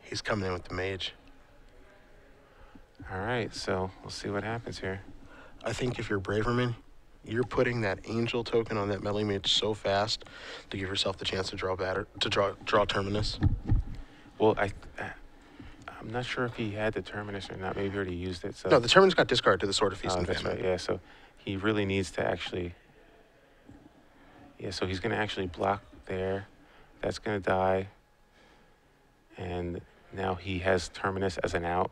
He's coming in with the Mage. All right, so we'll see what happens here. I think if you're Braverman, you're putting that Angel token on that Meddling Mage so fast to give yourself the chance to draw Terminus. Well, I'm not sure if he had the Terminus or not. Maybe he already used it. So. No, the Terminus got discarded to the Sword of Feast and that's Famine. right. Yeah, so he really needs to actually. Yeah, so he's going to actually block there. That's going to die. And now he has Terminus as an out.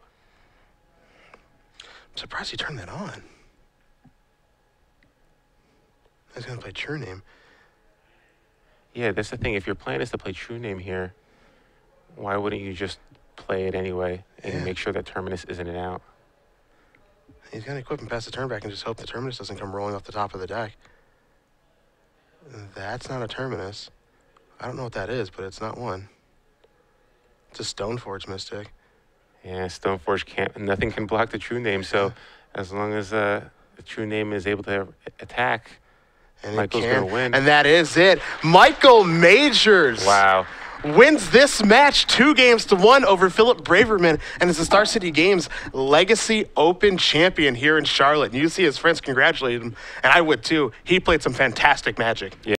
I'm surprised he turned that on. He's going to play True Name. Yeah, that's the thing. If your plan is to play True Name here, why wouldn't you just play it anyway and make sure that Terminus isn't an out? He's going to equip and pass the turn back and just hope the Terminus doesn't come rolling off the top of the deck. That's not a Terminus. I don't know what that is, but it's not one. It's a Stoneforge Mystic. Yeah, Stoneforge nothing can block the True Name, so as long as the True Name is able to attack, And Michael's going to win. And that is it. Michael Majors. Wow. Wins this match 2-1 over Phillip Braverman and is the Star City Games Legacy Open champion here in Charlotte. And you see his friends congratulate him, and I would too. He played some fantastic Magic. Yeah.